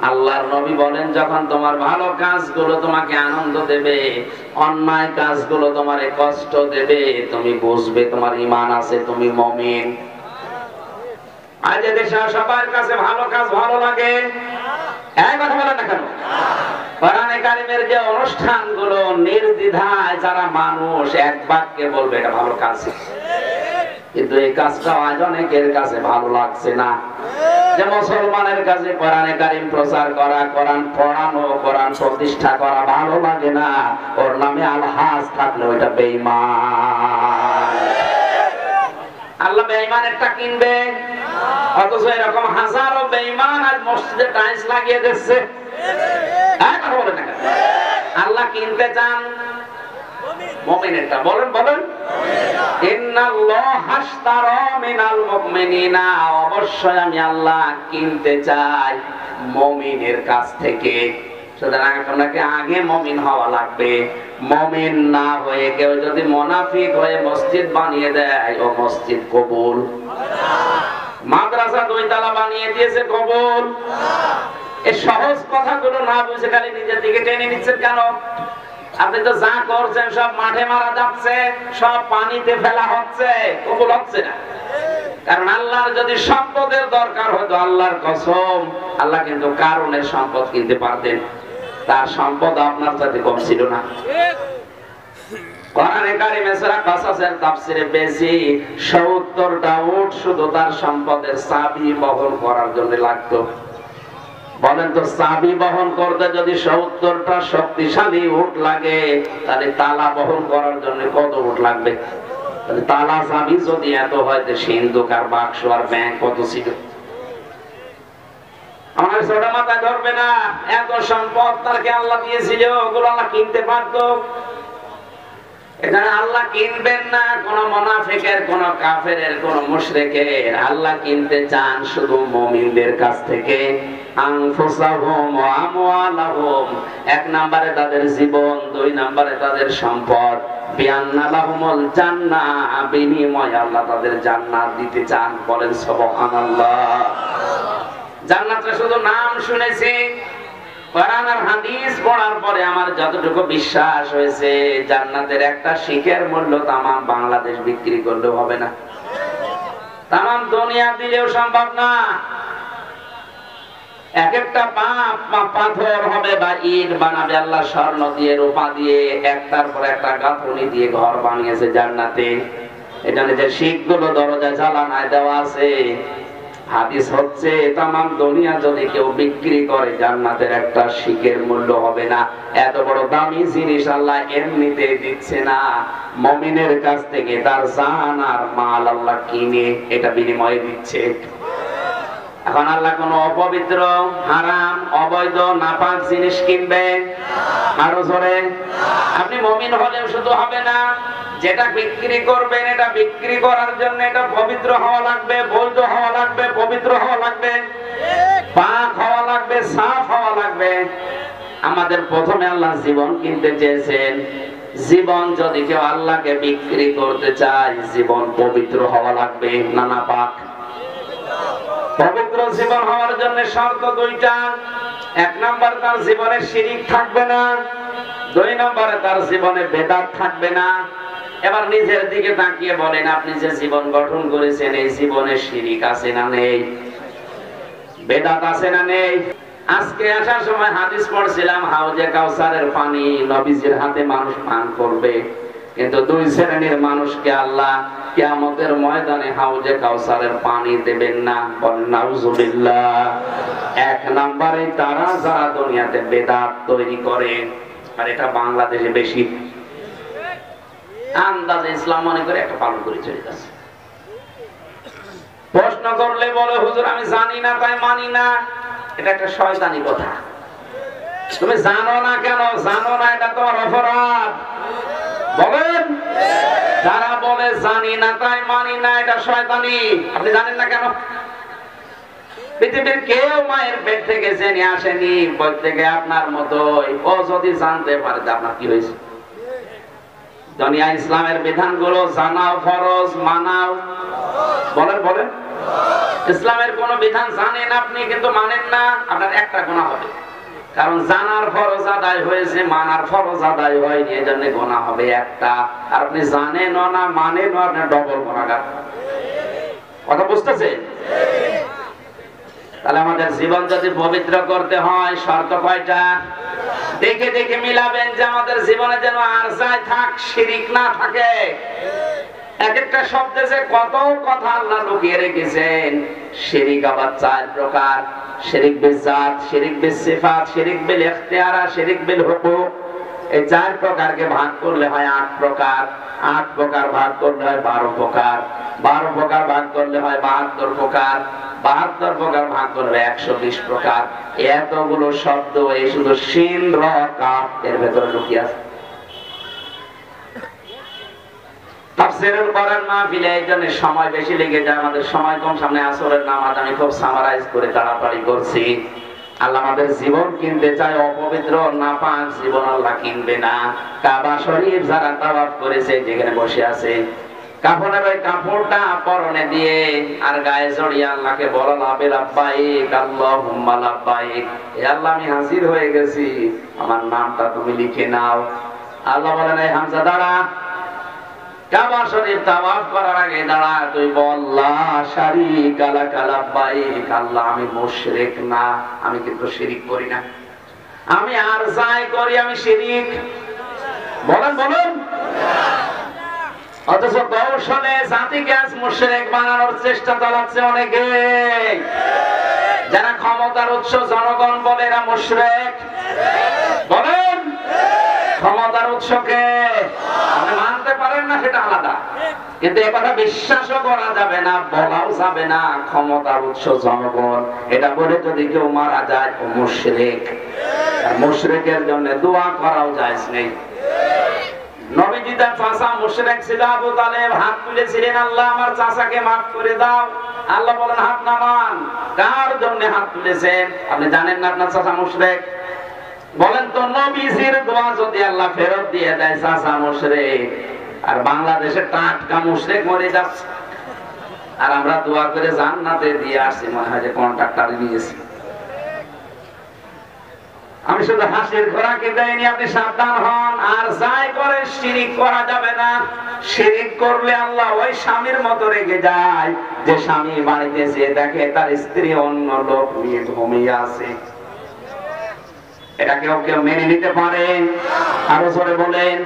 আল্লাহর নবী বলেন, যখন তোমার ভালো কাজগুলো তোমাকে আনন্দ দেবে, অন্যায় কাজগুলো তোমারে কষ্ট দেবে, তুমি বুঝবে তোমার ঈমান আছে, তুমি মুমিন। আজ দেশে সবার কাছে ভালো কাজ ভালো লাগে, এই কথা বলেন না কেন? কোরআনে কারিমের যে অনুষ্ঠানগুলো নির্দ্বিধায় যারা মানুষ এক বাক্যে বলবে এটা ভালো কাজ, কিন্তু এই কাজটা আজ অনেকের কাছে ভালো লাগছে না। যে মুসলমানের কাছে কোরআনে কারিম প্রচার করা, কোরআন পড়ানো, কোরআন প্রতিষ্ঠা করা ভালো লাগে না, ওর নামে আলহাজ থাকলে ওইটা বেঈমান। আল্লাহ বেঈমানেরটা কিনবে? অথচ এরকম হাজারো বেঈমান আজ মসজিদে টাইলস লাগিয়ে দিচ্ছে। আল্লাহ কিনতে চান মুমিনেরটা। বলেন বলেন, ইন্নাল্লাহা আশতারা মিনাল মুমিনিনা, অবশ্যই আমি আল্লাহ কিনতে চাই মুমিনের কাছ থেকে। সুতরাং আপনাকে আগে মুমিন হওয়া লাগবে। মুমিন না হয়ে কেউ যদি মুনাফিক হয়ে মসজিদ বানিয়ে দেয়, ও মসজিদ কবুল। মাদ্রাসা 2 তলা বানিয়ে দিয়েছে, কবুল। এই সহজ কথাগুলো না বুঝে খালি নিজের দিকে টেনে নিচ্ছেন কেন? আপনি তো যা করছেন সব মাঠে মারা যাচ্ছে, সব পানিতে ফেলা হচ্ছে, কবুল হচ্ছে না। কারণ আল্লাহর যদি সম্পদের দরকার হতো, আল্লাহর কসম, আল্লাহ কিন্তু কারণের সম্পদ কিনতে পারতেন। তার সম্পদ আপনার সাথে কম ছিল না। কোরআনে কারিমে সূরা কাসাসের তাফসীরে বেশি 70টা উট শুধু তার সম্পদের চাবি বহন করার জন্য লাগতো। বলেন তো, চাবি বহন করতে যদি 70টা শক্তিশালী উট লাগে, তাহলে তালা বহন করার জন্য কত উট লাগবে? তাহলে তালা চাবি যদি এত হয়, সিন্ধুক আর বাক্স আর ব্যাংক কত ছিল? আমার ছোট মাথায় ধরবে না। এত সম্পদ তাকে আল্লাহ দিয়েছিল, ওগুলো আল্লাহ কিনতে পারতো। এখানে আল্লাহ কিনবেন না কোন মুনাফিকের, কোন কাফেরের, কোন মুশরিকের। আল্লাহ কিনতে চান শুধু মুমিনদের কাছ থেকে। আনফুসাহুম ওয়া আমওয়ালাহুম, এক নম্বরে তাদের জীবন, দুই নম্বরে তাদের সম্পদ। বিআন্না লাহুমুল জান্নাহ, বিনিময়ে আল্লাহ তাদের জান্নাত দিতে চান। বলেন সুবহানাল্লাহ। জান্নাতের শুধু নাম শুনেছি, কোরআন আর হাদিস পড়ার পরে আমার যতটুকু বিশ্বাস হয়েছে, জান্নাতের একটা শিখের মূল্য তামাম বাংলাদেশ বিক্রি করলেও হবে না, তামাম দুনিয়া দিলেও সম্ভব না। এক একটা পাথর হবে বা ইট বানাবে আল্লাহ স্বর্ণ দিয়ে, রূপা দিয়ে, একটার পর একটা গাঁথনি দিয়ে ঘর বানিয়েছে জান্নাতে। এখানে যে শিখগুলো দরজা জ্বালানায় দেওয়া আছে, হাদিস হচ্ছে তামাম দুনিয়া যদি কেউ বিক্রি করে, জান্নাতের একটা শিখের মূল্য হবে না। এত বড় দামি জিনিস আল্লাহ এমনিতে দিচ্ছে না, মুমিনের কাছ থেকে তার জান আর মাল আল্লাহ কিনে এটা বিনিময়ে দিচ্ছে। এখন আল্লাহ কোন অপবিত্র, হারাম, অবৈধ, নাপাক জিনিস কিনবে? আরো জোরে। আপনি মুমিন হলেও শুধু হবে না, যেটা বিক্রি করবেন এটা বিক্রি করার জন্য এটা পবিত্র হওয়া লাগবে, বৈধ হওয়া লাগবে, পবিত্র হওয়া লাগবে, পাক হওয়া লাগবে, সাফ হওয়া লাগবে। আমাদের প্রথমে আল্লাহ জীবন কিনতে চেয়েছেন। জীবন যদি কেউ আল্লাহকে বিক্রি করতে চায়, জীবন পবিত্র হওয়া লাগবে, নানা পাক। পবিত্র জীবন হওয়ার জন্য শর্ত দুইটা। এক নম্বর, তার জীবনে শিরিক থাকবে না। দুই নম্বরে, তার জীবনে বেদাত থাকবে না। এবার নিজের দিকে তাকিয়ে বলেন, আপনি যে জীবন গঠন করেছেন, এই জীবনে শিরিক আছে না নেই? বেদাত আছে না নেই? আজকে আসার সময় হাদিস পড়ছিলাম, হাউজে কাউসারের পানি নবীজির হাতে মানুষ পান করবে, কিন্তু দুই শ্রেণীর মানুষকে আল্লাহ কিয়ামতের ময়দানে হাউজে কাউসারের পানি দেবেন না। বলেন নাউজুবিল্লাহ। এক নম্বরে তারা যারা দুনিয়াতে বেদাত তৈরি করে, আর এটা বাংলাদেশে বেশি। আন্দাজে ইসলাম মনে করে একটা পালন করে চলে যাচ্ছে। প্রশ্ন করলে বলে, হুজুর আমি জানি না তাই মানি না। এটা একটা শয়তানি কথা। তুমি জানো না কেন? জানো না এটা তোমার অপরাধ। বলেন, যারা বলে জানি না তাই মানি না, এটা শয়তানি। আপনি জানেন না কেন? পৃথিবীর কেউ মায়ের পেট থেকে জেনে আসেনি, প্রত্যেকে আপনার মতোই। ও যদি জানতে পারে আপনার কি হয়েছে? দুনিয়া ইসলামের বিধানগুলো জানাও ফরজ, মানাও। বলেন বলেন, ইসলামের কোন বিধান জানেন আপনি কিন্তু মানেন না, আপনার একটা গুনাহ হবে। কারণ জানার ফরজ আদায় হয়েছে, মানার ফরজ আদায় হয়নি, এই জন্য গুনাহ হবে একটা। আর আপনি জানেনও না, মানেনও, আপনার ডবল গুনাহগার। কথা বুঝতেছেন? তাহলে আমাদের জীবন যদি পবিত্র করতে হয়, শর্ত কয়টা? দেখে দেখে মিলাবেন যে আমাদের জীবনে যেন আর যাই থাক, শিরিক না থাকে। এক একটা শব্দে যে কত কথা আল্লাহ লুকিয়ে রেখেছেন। শিরিক আবার চার প্রকার: শিরিক বিল জাত, শিরিক বিল সিফাত, শিরিক বিল ইখতিয়ারা, শিরিক বিল হুকুক। এই চার প্রকারকে ভাগ করলে হয় 8 প্রকার। 8 প্রকার ভাগ করলে হয় 12 প্রকার। 12 প্রকার ভাগ করলে হয় 72 প্রকার। 72 প্রকার ভাগ করলে 120 প্রকার। এতগুলো শব্দ এই শুধু শিন র কাফ এর ভেতরে লুকিয়ে আছে। তাফসীরুল কোরআন মাহফিলে এই জন্য সময় বেশি লেগে যায়, আমাদের সময় কম। সামনে আসরের নামাজ আমি খুব সামারাইজ করে তাড়াতাড়ি করছি। আল্লাহ আমাদের জীবন কিনতে চায়, অপবিত্র নাপাক জীবন আল্লাহ কিনবে না। কাবা শরীফ যারা তাওয়াফ করেছে, যেখানে বসে আছে, কাফনের ওই কাপড়টা পরনে দিয়ে আর গায়ে জড়িয়ে আল্লাহকে বলা, লাব্বাইক আল্লাহুম্মা লাব্বাইক, হে আল্লাহ আমি হাজির হয়ে গেছি, আমার নামটা তুমি লিখে নাও। আল্লাহ বলেন, এই হামজা দাঁড়া, কাবা শরীফ তাওয়াফ করার আগে দাঁড়া, তুই বল লা শারীকা লাকা লাব্বাইক, আল্লাহ আমি মুশরিক না, আমি কিন্তু শিরিক করি না, আমি আর যাই করি আমি শিরিক। বলেন বলেন। অথচ কৌশলে জাতিকে আজ মুশরিক বানানোর চেষ্টা চালাচ্ছে অনেকে। যারা ক্ষমতার উৎস জনগণ বলে এরা মুশরিক। বলেন, ক্ষমতার উৎসকে আপনি মানতে পারেন না সেটা আলাদা, কিন্তু এ কথা বিশ্বাসও করা যাবে না, বলাও যাবে না ক্ষমতার উৎস জনগণ। এটা বলে যদি কেউ মারা যায় ও মুশরিক। আর মুশরিকের জন্য দোয়া করাও জায়েজ নেই। নবী তার চাচা মুশরিক ছিল, আবু তালেব হাত তুলেছিলেন, আল্লাহ আমার চাচাকে মাফ করে দাও। আল্লাহ বলেন হাত নামান। কার জন্য হাত তুলেছেন? আপনি জানেন না আপনার চাচা মুশরিক? বলেন তো, নবীজির দোয়া যদি আল্লাহ ফেরত দিয়ে দেয় চাচা মুশরিক, আর বাংলাদেশে টাটকা মুশরিক মরে যাচ্ছে, আর আমরা দোয়া করে জান্নাতে দিয়ে আসছি, মনে হয় যে কন্ট্রাক্টরে নিয়েছি। আমি শুধু হাসির খোরাকি দেয়নি, আপনি সাবধান হন। আর যাই করে শিরিক করা যাবে না। শিরিক করলে আল্লাহ ওই স্বামীর মতো রেগে যায় যে স্বামী বাড়িতে যেয়ে দেখে তার স্ত্রী অন্য লোক নিয়ে ঘুমিয়ে আছে। এটা কেউ কেউ মেনে নিতে পারে? আরো জোরে বলেন।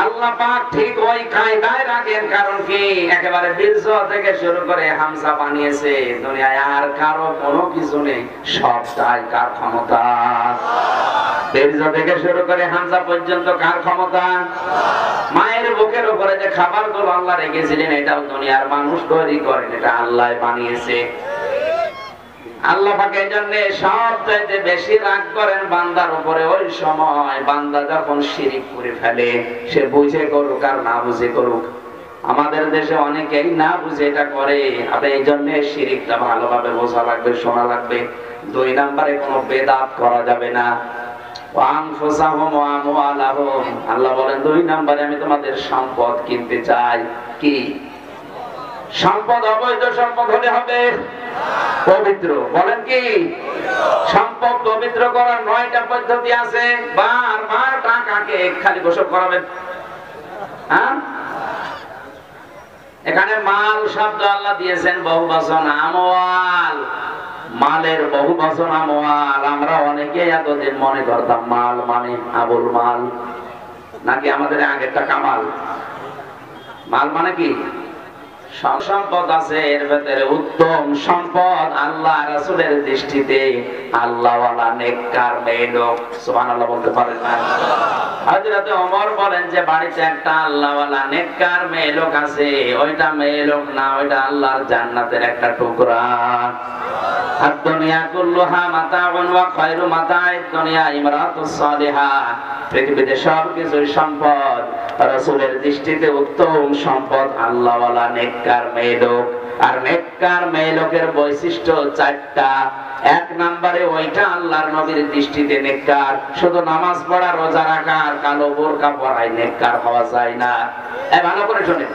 আল্লাহ পাক ঠিক ওই কায়দায় রাখেন। কারণ কি, একেবারে বীর্য থেকে শুরু করে হামজা বানিয়েছে। দুনিয়ায় আর কারো কোনো কিছু নেই, সবটাই কার ক্ষমতা? বীর্য থেকে শুরু করে হামজা পর্যন্ত কার ক্ষমতা? মায়ের বুকের উপরে যে খাবারগুলো আল্লাহ রেখেছিলেন, এটাও দুনিয়ার মানুষ তৈরি করেন, এটা আল্লাহ বানিয়েছে। আল্লাহ পাক এই জন্য সবচাইতে বেশি রাগ করেন বান্দার উপরে ওই সময় বান্দা যখন শিরিক করে ফেলে। সে বুঝে করুক আর না বুঝে করুক। আমাদের দেশে অনেকেই না বুঝে এটা করে। আপনি এই জন্য শিরিকটা ভালোভাবে বোঝা লাগবে, শোনা লাগবে। 2 নম্বরে কোনো বেদাত করা যাবে না। আল্লাহ বলেন 2 নম্বরে আমি তোমাদের সম্পদ কিনতে চাই। কি সম্পদ? অবৈধ সম্পদ হলে হবে পবিত্র। বলেন কি? সম্পদ পবিত্র করার 9টা পদ্ধতি আছে। বারবার টাকাকে খালি গোসল করাবেন। হ্যাঁ, এখানে মাল শব্দ আল্লাহ দিয়েছেন বহুবচন, আমওয়াল। মালের বহুবচন আমওয়াল। আমরা অনেকে এতদিন মনে করতাম মাল মানে আবুল মাল, নাকি আমাদের আগেরটা কামাল। মাল মানে কি? সম্পদ আছে, এর ভেতরে উত্তম সম্পদ আল্লাহ রাসূলের দৃষ্টিতে আল্লাহওয়ালা নেককার মেয়ে লোক। সুবহানাল্লাহ বলতে পারেন না? হযরত ওমর বলেন যে বাড়িতে একটা আল্লাহওয়ালা নেককার মেয়ে লোক আছে, ওইটা মেয়ে লোক না, ওইটা আল্লাহর জান্নাতের একটা টুকরা। আর দুনিয়া কুল্লুহা মাতাউন ওয়া খায়রু মাতা'id দুনিয়া ইমরাতুস সালিহা। পৃথিবীতে সবকিছুই সম্পদ, রাসূলের দৃষ্টিতে উত্তম সম্পদ আল্লাহওয়ালা নেককার মেয়ে লোক। আর নেককার মেয়ে লোকের বৈশিষ্ট্য 4টা। 1 নম্বরে ওইটা আল্লাহর নবীর দৃষ্টিতে নেককার। শুধু নামাজ পড়া, রোজা রাখা আর কালো বোরকা পরায় নেককার হওয়া যায় না। ভালো করে শুনেন,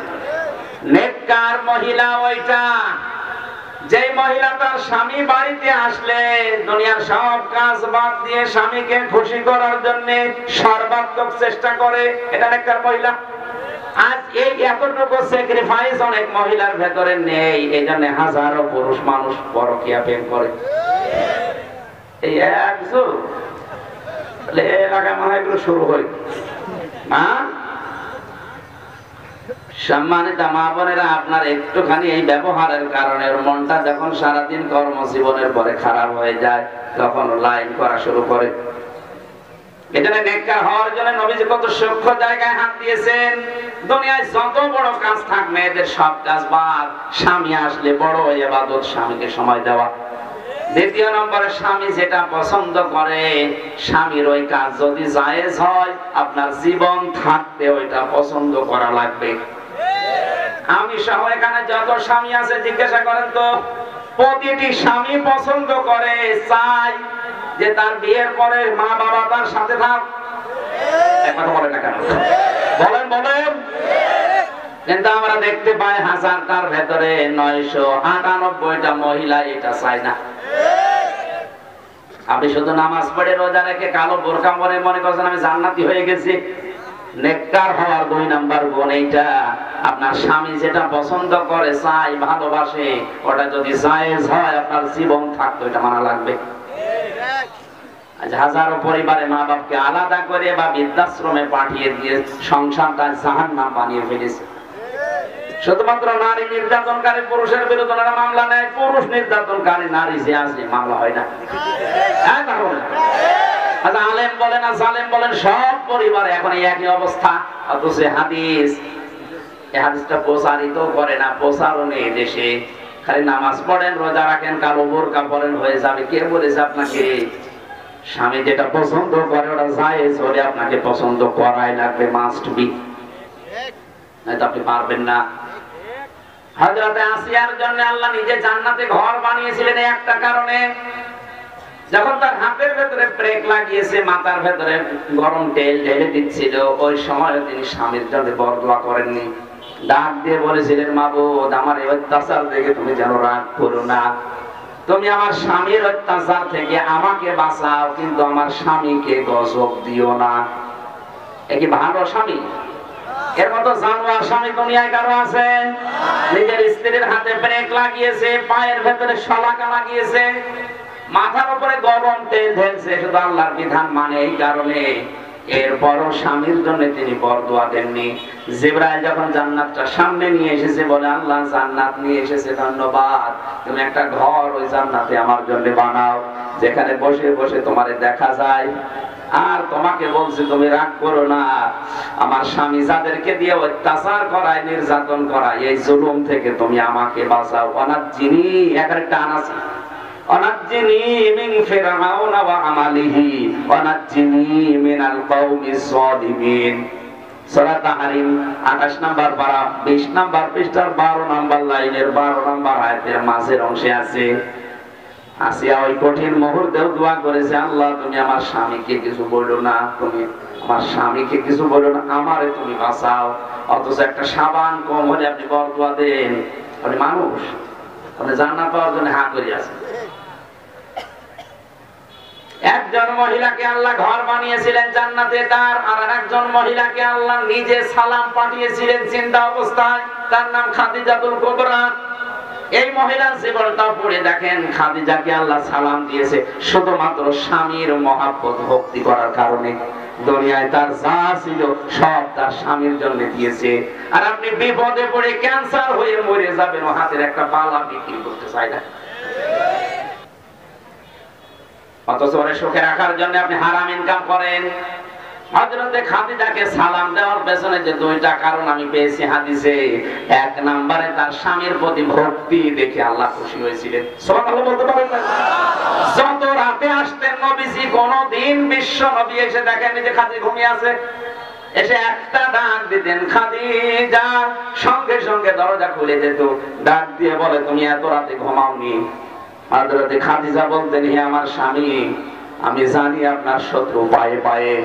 নেককার মহিলা ওইটা যে মহিলা তার স্বামী বাড়িতে আসলে দুনিয়ার সব কাজ বাদ দিয়ে স্বামীকে খুশি করার জন্য সর্বাত্মক চেষ্টা করে, এটা নেককার মহিলা। আজ এই এতটুকু স্যাক্রিফাইস অনেক মহিলার ভেতরে নেই। এই জন্য হাজারো পুরুষ মানুষ পরকীয়া প্রেম করে। এই একজন এলাকায় মনে হয় এগুলো শুরু হয় না। সম্মানিত মা বোনেরা, আপনার একটুখানি এই ব্যবহারের কারণে ওর মনটা যখন সারাদিন কর্মজীবনের পরে খারাপ হয়ে যায়, তখন লাইন করা শুরু করে। এজন্য নেককার হওয়ার জন্য নবীজি কত সূক্ষ্ম জায়গায় হাত দিয়েছেন। দুনিয়ায় যত বড় কাজ থাক, মেয়েদের সব কাজ বাদ। স্বামী আসলে বড় ইবাদত স্বামীকে সময় দেওয়া। 2 নম্বরে স্বামী যেটা পছন্দ করে, স্বামীর ওই কাজ যদি জায়েজ হয়, আপনার জীবন থাকতে ওইটা পছন্দ করা লাগবে। আমি সহ এখানে যত স্বামী আছে জিজ্ঞাসা করেন তো, প্রতিটি স্বামী পছন্দ করে, চাই যে তার বিয়ের পরে মা বাবা তার সাথে থাক। কথা বলেন না কেন? বলেন বলেন। কিন্তু আমরা দেখতে পাই হাজারটার ভেতরে 998টা মহিলা এটা চায় না। আপনি শুধু নামাজ পড়ে রোজা রেখে কালো বোরকা পরে মনে করছেন আমি জান্নাতি হয়ে গেছি। নেককার হওয়ার 2 নাম্বার গুণ এইটা, আপনার স্বামী যেটা পছন্দ করে, চায়, ভালোবাসে, ওটা যদি জায়েজ হয়, আপনার জীবন থাকতো এটা মানা লাগবে। আজ হাজারো পরিবারে মা বাপকে আলাদা করে বা বৃদ্ধাশ্রমে পাঠিয়ে দিয়ে সংসারটা জাহান্নাম বানিয়ে ফেলেছে। শুধুমাত্র নারী নির্যাতনকারী পুরুষের বিরুদ্ধে মামলা নেয়, পুরুষ নির্যাতনকারী নারী যে আছে মামলা হয় না। আচ্ছা, আলেম বলেন আর জালেম বলেন, সব পরিবারে এখন এই একই অবস্থা। অথচ হাদিস, এই হাদিসটা প্রচারিত করে না, প্রচারও নেই দেশে। খালি নামাজ পড়েন, রোজা রাখেন, কালো বোরকা পরেন, হয়ে যাবে। কে বলেছে আপনাকে? স্বামী যেটা পছন্দ করে ওটা জায়েজ হলে আপনাকে পছন্দ করাই লাগবে, মাস্ট বি, নয়তো আপনি পারবেন না। হযরত আসিয়ার জন্য আল্লাহ নিজে জান্নাতে ঘর বানিয়েছিলেন এই একটা কারণে। যখন তার হাতের ভেতরে ব্রেক লাগিয়েছে, মাথার ভেতরে গরম তেল ঢেলে দিচ্ছিল, ওই সময় তিনি স্বামীর জন্য বরদোয়া করেননি। ডাক দিয়ে বলেছিলেন, মাবুদ, আমার এই অত্যাচার দেখে তুমি যেন রাগ করো না, তুমি আমার স্বামীর অত্যাচার থেকে আমাকে বাঁচাও, কিন্তু আমার স্বামীকে গজব দিও না। এ কি ভালো স্বামী? এর মতো জানোয়ার স্বামী দুনিয়ায় কারো আছে? নিজের স্ত্রীর হাতে ব্রেক লাগিয়েছে, পায়ের ভেতরে শলাকা লাগিয়েছে, মাথার উপরে গরম তেল ঢেলছে, শুধু আল্লাহর বিধান মানে এই কারণে। এরপরও স্বামীর জন্য তিনি বরদোয়া দেননি। জিবরাইল যখন জান্নাতটা সামনে নিয়ে এসেছে, বলে, আল্লাহ জান্নাত নিয়ে এসেছে, ধন্যবাদ, তুমি একটা ঘর ওই জান্নাতে আমার জন্য বানাও, যেখানে বসে বসে তোমারে দেখা যায়। আর তোমাকে বলছি, তুমি রাগ করো না, আমার স্বামী যাদেরকে দিয়ে অত্যাচার করায়, নির্যাতন করায়, এই জুলুম থেকে তুমি আমাকে বাঁচাও। অনাজ্জিনি, একটা আনাসি, অনাজ্জিনি মিন ফিরআউনা ওয়া আমালিহি অনাজ্জিনি মিনাল কওমিজ যালিমিন। সূরা তাহরিম 28 নম্বর পারা 20 নম্বর পৃষ্ঠার 12 নম্বর লাইনের 12 নম্বর আয়াতের মাঝের অংশে আছে। আসিয়া ওই কঠিন মুহূর্তেও দোয়া করেছে, আল্লাহ তুমি আমার স্বামীকে কিছু বলো না, তুমি আমার স্বামীকে কিছু বলো না, আমারে তুমি বাঁচাও। অথচ একটা সাবান কম হলে আপনি বরদোয়া দেন? আপনি মানুষ, আপনি জান্নাত পাওয়ার জন্য হাঁ করে আছেন। একজন মহিলাকে আল্লাহ ঘর বানিয়েছিলেন জান্নাতে তার, আর একজন মহিলাকে আল্লাহ নিজে সালাম পাঠিয়েছিলেন চিন্তা অবস্থায়, তার নাম খাদিজাতুল কুবরা। এই মহিলার জীবনটা পড়ে দেখেন, খাদিজাকে আল্লাহ সালাম দিয়েছে শুধুমাত্র স্বামীর মহাব্বত ভক্তি করার কারণে। দুনিয়ায় তার যা ছিল সব তার স্বামীর জন্য দিয়েছে। আর আপনি বিপদে পড়ে ক্যান্সার হয়ে মরে যাবেন, হাতের একটা বালা বিক্রি করতে চাই না, অথচ ওরে সুখে রাখার জন্য আপনি হারাম ইনকাম করেন। হযরতে খাদিজাকে সালাম দেওয়ার পেছনে যে দুইটা কারণ আমি পেয়েছি হাদিসে, এক নম্বরে তার স্বামীর প্রতি ভক্তি দেখে আল্লাহ খুশি হয়েছিলেন। সুবহানাল্লাহ বলতে পারেন না? যত রাতে আসতেন নবীজি, কোনদিন বিশ্ব নবী এসে দেখেন যে খাদিজা ঘুমিয়ে আছে, এসে একটা ডাক দিতেন, খাদিজা, সঙ্গে সঙ্গে দরজা খুলে যেত, ডাক দিয়ে বলে, তুমি এত রাতে ঘুমাওনি? হযরতে খাদিজা বলতেন, হে আমার স্বামী, আমি জানি আপনার শত্রু পায়ে পায়ে,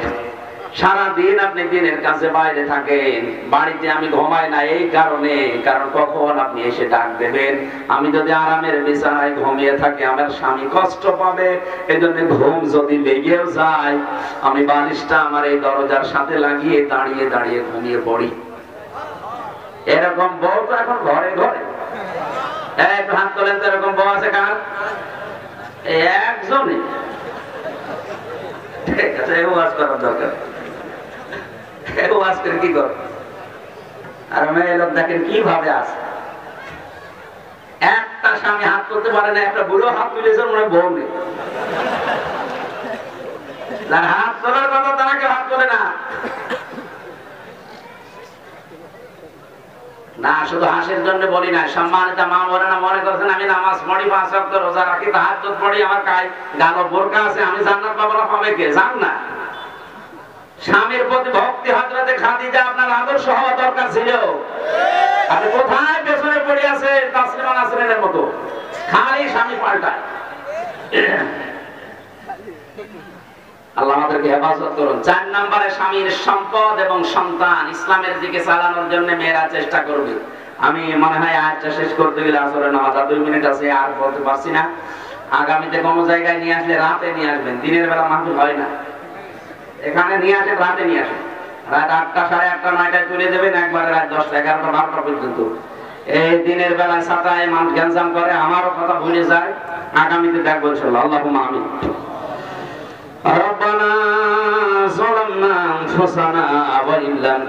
সারাদিন আপনি দিনের কাছে বাইরে থাকেন, বাড়িতে আমি ঘুমাই না এই কারণে, কারণ কখন আপনি এসে ডাক দেবেন। আমি যদি আরামের বিছানায় ঘুমিয়ে থাকি আমার স্বামী কষ্ট পাবে, এজন্য ঘুম যদি লেগেও যায় আমি বালিশটা আমার এই দরজার সাথে লাগিয়ে দাঁড়িয়ে দাঁড়িয়ে ঘুমিয়ে পড়ি। এরকম বউ তো এখন ঘরে ঘরে। এক হাত তোলেন তো, এরকম বউ আছে কার? একজনই। ঠিক আছে, এও ওয়াজ করার দরকার, এও ওয়াজ করে কি কর। আর মেয়ে লোক দেখেন কিভাবে আছে, একটা স্বামী হাত তুলতে পারে না, একটা বুড়ো হাত তুলেছে মনে হয় বউ নেই। যার হাত তোলার কথা তারা কেউ হাত তোলে না। না, শুধু হাসির জন্য বলি না, সম্মানিত মা বোনেরা মনে করছেন আমি নামাজ পড়ি, 5 ওয়াক্ত রোজা রাখি, তাহাজ্জুদ পড়ি, আমার গালো বোরকা আছে, আমি জান্নাত পাবো না, পাবে কে? জান না। স্বামীর প্রতি ভক্তি হযরতে খাদিজা আপনার আদর্শ হওয়া দরকার ছিল। আপনি কোথায় পেছনে পড়ে আছে তাসলিমা নাসরিনের মতো, খালি স্বামী পাল্টায়। আল্লাহ আমাদেরকে হেফাজত করুন। 4 নম্বরে স্বামীর সম্পদ এবং সন্তান ইসলামের দিকে চালানোর জন্য মেয়েরা চেষ্টা করবে। আমি মনে হয় আয়াতটা শেষ করতে গেলে আসরে নামাজ 2 মিনিট আছে, আর বলতে পারছি না। আগামীতে কোনো জায়গায় নিয়ে আসলে রাতে নিয়ে আসবেন, দিনের বেলা মাহফিল হয় না। এখানে নিয়ে আসেন, রাতে নিয়ে আসেন, রাত 8টা, 8:30, 9টায় তুলে দেবেন, একবারে রাত 10টা, 11টা, 12টা পর্যন্ত। এই দিনের বেলায় ছাতায় মানুষ গ্যাঞ্জাম করে, আমারও কথা ভুলে যায়। আগামীতে দেখবো ইনশাআল্লাহ। আল্লাহুম্মা আমিন। ربنا ظلمنا أنفسنا وإن لم